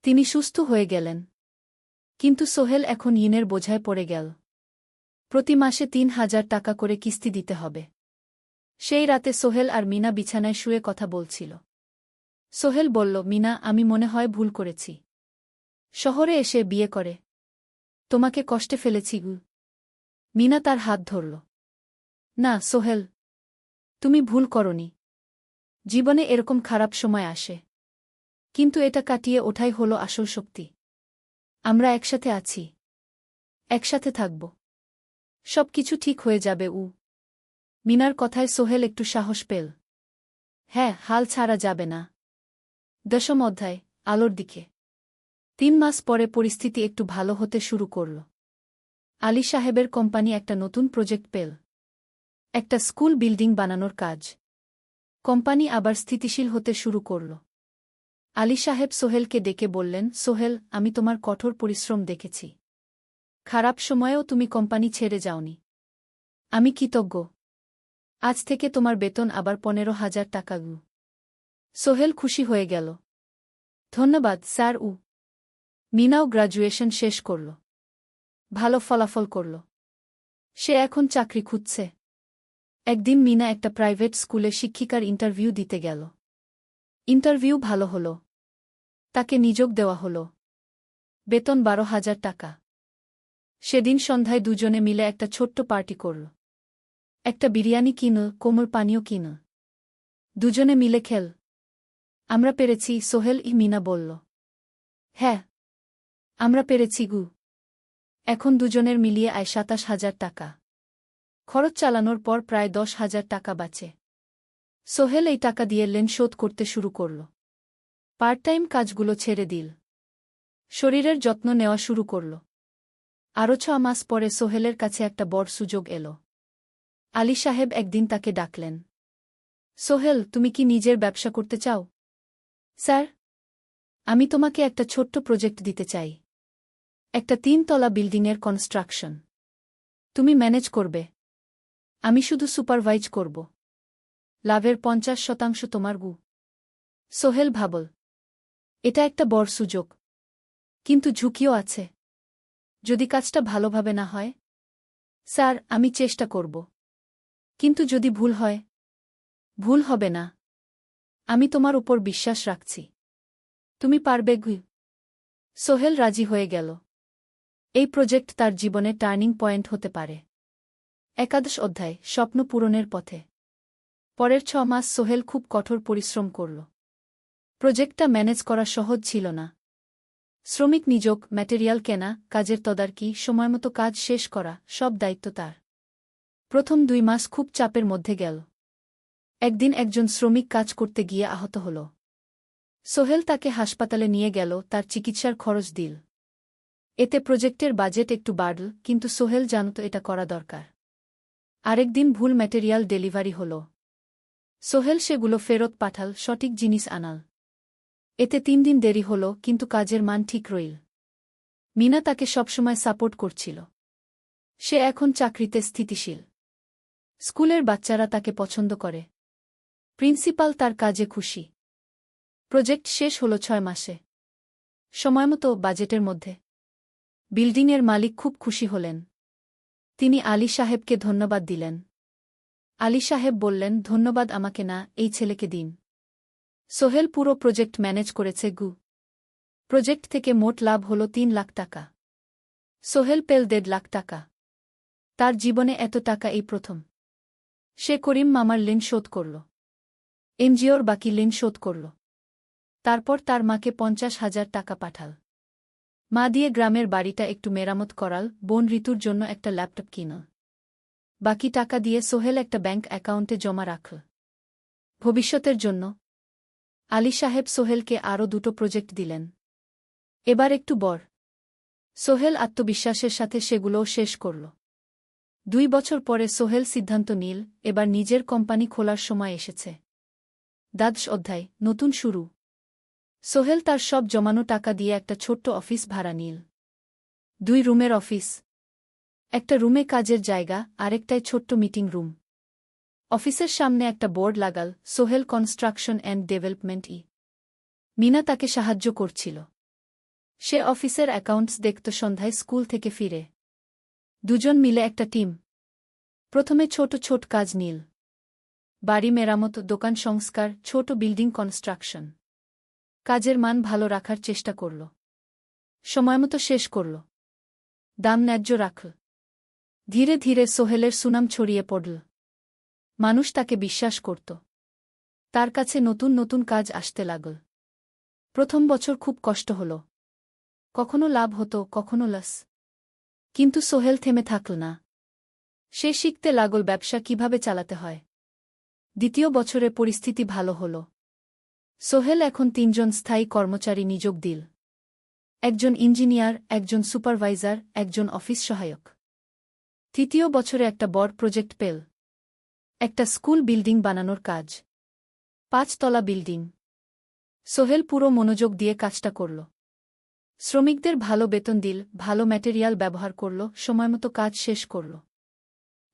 তিনি সুস্থ হয়ে গেলেন। কিন্তু সোহেল এখন ঋণের বোঝায় পড়ে গেল। প্রতি মাসে 3,000 টাকা করে কিস্তি দিতে হবে। সেই রাতে সোহেল আর মিনা বিছানায় শুয়ে কথা বলছিল। সোহেল বলল, মিনা, আমি মনে হয় ভুল করেছি, শহরে এসে বিয়ে করে তোমাকে কষ্টে ফেলেছি গু। মিনা তার হাত ধরল। না সোহেল, তুমি ভুল করনি। জীবনে এরকম খারাপ সময় আসে, কিন্তু এটা কাটিয়ে ওঠাই হলো আসল শক্তি। আমরা একসাথে আছি, একসাথে থাকব, সব কিছু ঠিক হয়ে যাবে। মিনার কথায় সোহেল একটু সাহস পেল। হ্যাঁ, হাল ছাড়া যাবে না। 10ম অধ্যায়, আলোর দিকে। 3 মাস পরে পরিস্থিতি একটু ভালো হতে শুরু করল। আলী সাহেবের কোম্পানি একটা নতুন প্রজেক্ট পেল, একটা স্কুল বিল্ডিং বানানোর কাজ। কোম্পানি আবার স্থিতিশীল হতে শুরু করল। আলী সাহেব সোহেলকে ডেকে বললেন, সোহেল, আমি তোমার কঠোর পরিশ্রম দেখেছি। খারাপ সময়েও তুমি কোম্পানি ছেড়ে যাওনি। আমি কৃতজ্ঞ। আজ থেকে তোমার বেতন আবার 15,000 টাকা গু। সোহেল খুশি হয়ে গেল। ধন্যবাদ স্যার। মিনাও গ্র্যাজুয়েশন শেষ করল, ভালো ফলাফল করল। সে এখন চাকরি খুঁজছে। একদিন মিনা একটা প্রাইভেট স্কুলে শিক্ষিকার ইন্টারভিউ দিতে গেল। ইন্টারভিউ ভালো হল, তাকে নিযোগ দেওয়া হল, বেতন 12,000 টাকা। সেদিন সন্ধ্যায় দুজনে মিলে একটা ছোট্ট পার্টি করল। একটা বিরিয়ানি কিনল, কোমল পানীয় কিনল, দুজনে মিলে খেল। আমরা পেরেছি সোহেল, মিনা বলল। হ্যাঁ, আমরা পেরেছি গু। এখন দুজনের মিলিয়ে আয় 27,000 টাকা। খরচ চালানোর পর প্রায় 10,000 টাকা বাঁচে। সোহেল এই টাকা দিয়ে লেন শোধ করতে শুরু করল। পার্ট টাইম কাজগুলো ছেড়ে দিল, শরীরের যত্ন নেওয়া শুরু করল। আরও 6 মাস পরে সোহেলের কাছে একটা বড় সুযোগ এল। আলী সাহেব একদিন তাকে ডাকলেন। সোহেল, তুমি কি নিজের ব্যবসা করতে চাও? স্যার, আমি তোমাকে একটা ছোট্ট প্রজেক্ট দিতে চাই, একটা 3 তলা বিল্ডিংয়ের কনস্ট্রাকশন। তুমি ম্যানেজ করবে, আমি শুধু সুপারভাইজ করব। লাভের 50% তোমার গু। সোহেল ভাবল, এটা একটা বড় সুযোগ, কিন্তু ঝুঁকিও আছে। যদি কাজটা ভালোভাবে না হয়? স্যার, আমি চেষ্টা করব, কিন্তু যদি ভুল হয়? ভুল হবে না, আমি তোমার উপর বিশ্বাস রাখছি, তুমি পারবে গু। সোহেল রাজি হয়ে গেল। এই প্রজেক্ট তার জীবনে টার্নিং পয়েন্ট হতে পারে। 11 অধ্যায়, স্বপ্ন পূরণের পথে। পরের 6 মাস সোহেল খুব কঠোর পরিশ্রম করল। প্রজেক্টটা ম্যানেজ করা সহজ ছিল না। শ্রমিক নিযোগ, ম্যাটেরিয়াল কেনা, কাজের তদারকি, সময়মতো কাজ শেষ করা, সব দায়িত্ব তার। প্রথম 2 মাস খুব চাপের মধ্যে গেল। একদিন একজন শ্রমিক কাজ করতে গিয়ে আহত হল। সোহেল তাকে হাসপাতালে নিয়ে গেল, তার চিকিৎসার খরচ দিল। এতে প্রজেক্টের বাজেট একটু বাড়ল, কিন্তু সোহেল জানত এটা করা দরকার। আরেকদিন ভুল ম্যাটেরিয়াল ডেলিভারি হল। সোহেল সেগুলো ফেরত পাঠাল, সঠিক জিনিস আনাল। এতে 3 দিন দেরি হল, কিন্তু কাজের মান ঠিক রইল। মিনা তাকে সবসময় সাপোর্ট করছিল। সে এখন চাকরিতে স্থিতিশীল। স্কুলের বাচ্চারা তাকে পছন্দ করে। প্রিন্সিপাল তার কাজে খুশি। প্রজেক্ট শেষ হল 6 মাসে, সময়মতো বাজেটের মধ্যে। বিল্ডিংয়ের মালিক খুব খুশি হলেন। তিনি আলী সাহেবকে ধন্যবাদ দিলেন। আলী সাহেব বললেন, ধন্যবাদ আমাকে না, এই ছেলেকে দিন। সোহেল পুরো প্রজেক্ট ম্যানেজ করেছে। প্রজেক্ট থেকে মোট লাভ হল 3 লাখ টাকা। সোহেল পেল 1.5 লাখ টাকা। তার জীবনে এত টাকা এই প্রথম। সে করিম মামার ঋণ শোধ করল, এনজিওর বাকি ঋণ শোধ করল। তারপর তার মাকে 50,000 টাকা পাঠাল। মা দিয়ে গ্রামের বাড়িটা একটু মেরামত করাল, বোন ঋতুর জন্য একটা ল্যাপটপ কিনল। বাকি টাকা দিয়ে সোহেল একটা ব্যাংক অ্যাকাউন্টে জমা রাখল ভবিষ্যতের জন্য। আলী সাহেব সোহেলকে আরও 2টো প্রজেক্ট দিলেন। এবার একটু বড়। সোহেল আত্মবিশ্বাসের সাথে সেগুলোও শেষ করল। 2 বছর পরে সোহেল সিদ্ধান্ত নিল, এবার নিজের কোম্পানি খোলার সময় এসেছে। দ্বাদশ অধ্যায়, নতুন শুরু। সোহেল তার সব জমানো টাকা দিয়ে একটা ছোট্ট অফিস ভাড়া নিল। 2 রুমের অফিস। একটা রুমে কাজের জায়গা, আরেকটায় ছোট্ট মিটিং রুম। অফিসের সামনে একটা বোর্ড লাগাল, Sohel construction and development. Mina তাকে সাহায্য করছিল। সে অফিসের অ্যাকাউন্টস দেখত সন্ধ্যায় স্কুল থেকে ফিরে। দুজন মিলে একটা টিম। প্রথমে ছোট ছোট কাজ নিল। বাড়ি মেরামত, দোকান সংস্কার, ছোট বিল্ডিং কনস্ট্রাকশন। কাজের মান ভালো রাখার চেষ্টা করল। সময়মতো শেষ করল। দাম ন্যায্য রাখল। ধীরে ধীরে সোহেলের সুনাম ছড়িয়ে পড়ল। মানুষ তাকে বিশ্বাস করত। তার কাছে নতুন নতুন কাজ আসতে লাগল। প্রথম বছর খুব কষ্ট হল। কখনো লাভ হতো, কখনো লস। কিন্তু সোহেল থেমে থাকল না। সে শিখতে লাগল ব্যবসা কিভাবে চালাতে হয়। দ্বিতীয় বছরে পরিস্থিতি ভালো হল। সোহেল এখন 3 জন স্থায়ী কর্মচারী নিয়োগ দিল। একজন ইঞ্জিনিয়ার, একজন সুপারভাইজার, একজন অফিস সহায়ক। তৃতীয় বছরে একটা বড় প্রজেক্ট পেল। একটা স্কুল বিল্ডিং বানানোর কাজ। 5 তলা বিল্ডিং। সোহেল পুরো মনোযোগ দিয়ে কাজটা করল। শ্রমিকদের ভালো বেতন দিল, ভালো ম্যাটেরিয়াল ব্যবহার করল, সময়মতো কাজ শেষ করল।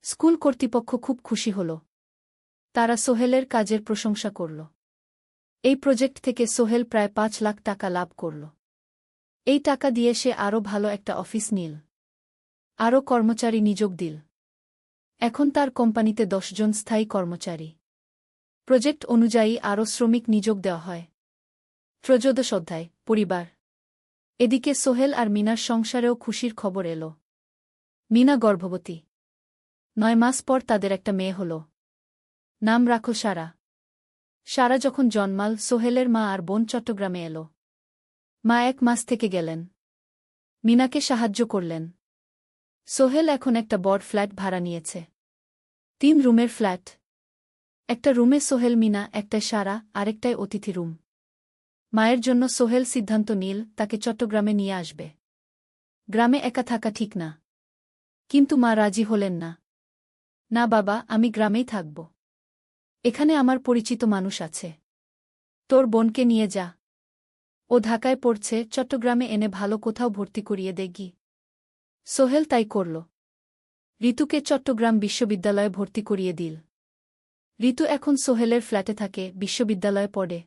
স্কুল কর্তৃপক্ষ খুব খুশি হল। তারা সোহেলের কাজের প্রশংসা করল। এই প্রজেক্ট থেকে সোহেল প্রায় 5 লাখ টাকা লাভ করল। এই টাকা দিয়ে সে আরও ভালো একটা অফিস নিল। আরও কর্মচারী নিয়োগ দিল। এখন তার কোম্পানিতে 10 জন স্থায়ী কর্মচারী। প্রজেক্ট অনুযায়ী আরও শ্রমিক নিয়োগ দেওয়া হয়। ত্রয়োদশ অধ্যায়, পরিবার। এদিকে সোহেল আর মিনার সংসারেও খুশির খবর এল। মিনা গর্ভবতী। 9 মাস পর তাদের একটা মেয়ে হল। নাম রাখল সারা। সারা যখন জন্মাল, সোহেলের মা আর বোন চট্টগ্রামে এল। মা 1 মাস থেকে গেলেন। মিনাকে সাহায্য করলেন। সোহেল এখন একটা বড় ফ্ল্যাট ভাড়া নিয়েছে। 3 রুমের ফ্ল্যাট। একটা রুমে সোহেল, মিনা, একটায় সারা, আরেকটায় অতিথি রুম। মায়ের জন্য সোহেল সিদ্ধান্ত নিল তাকে চট্টগ্রামে নিয়ে আসবে। গ্রামে একা থাকা ঠিক না। কিন্তু মা রাজি হলেন না। না বাবা, আমি গ্রামেই থাকব। এখানে আমার পরিচিত মানুষ আছে। তোর বোনকে নিয়ে যা। ও ঢাকায় পড়ছে, চট্টগ্রামে এনে ভালো কোথাও ভর্তি করিয়ে দেগি। সোহেল তাই করল। ঋতুকে চট্টগ্রাম বিশ্ববিদ্যালয়ে ভর্তি করিয়ে দিল। ঋতু এখন সোহেলের ফ্ল্যাটে থাকে, বিশ্ববিদ্যালয়ে পড়ে।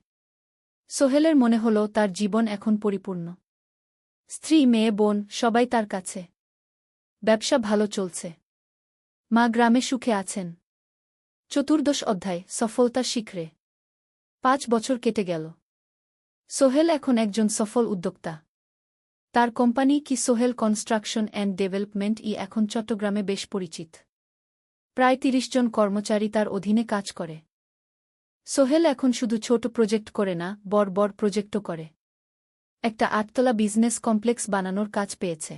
সোহেলের মনে হল তার জীবন এখন পরিপূর্ণ। স্ত্রী, মেয়ে, বোন সবাই তার কাছে। ব্যবসা ভালো চলছে। মা গ্রামে সুখে আছেন। চতুর্দশ অধ্যায়, সফলতা শিখরে। 5 বছর কেটে গেল। সোহেল এখন একজন সফল উদ্যোক্তা। তার কোম্পানি কি সোহেল কনস্ট্রাকশন অ্যান্ড ডেভেলপমেন্ট এখন চট্টগ্রামে বেশ পরিচিত। প্রায় 30 জন কর্মচারী তার অধীনে কাজ করে। সোহেল এখন শুধু ছোট প্রজেক্ট করে না, বড় বড় প্রজেক্টও করে। একটা 8 তলা বিজনেস কমপ্লেক্স বানানোর কাজ পেয়েছে।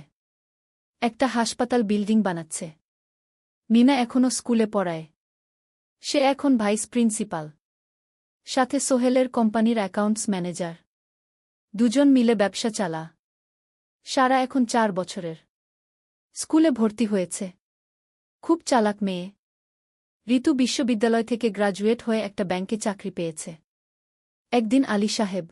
একটা হাসপাতাল বিল্ডিং বানাচ্ছে। মিনা এখনও স্কুলে পড়ায়। সে এখন ভাইস প্রিন্সিপাল। সাথে সোহেলের কোম্পানির অ্যাকাউন্টস ম্যানেজার। 2 জন মিলে ব্যবসা চালা। সারা এখন 4 বছরের। স্কুলে ভর্তি হয়েছে। খুব চালাক মেয়ে। ঋতু বিশ্ববিদ্যালয় থেকে গ্রাজুয়েট হয়ে একটা ব্যাংকে চাকরি পেয়েছে। একদিন আলী সাহেব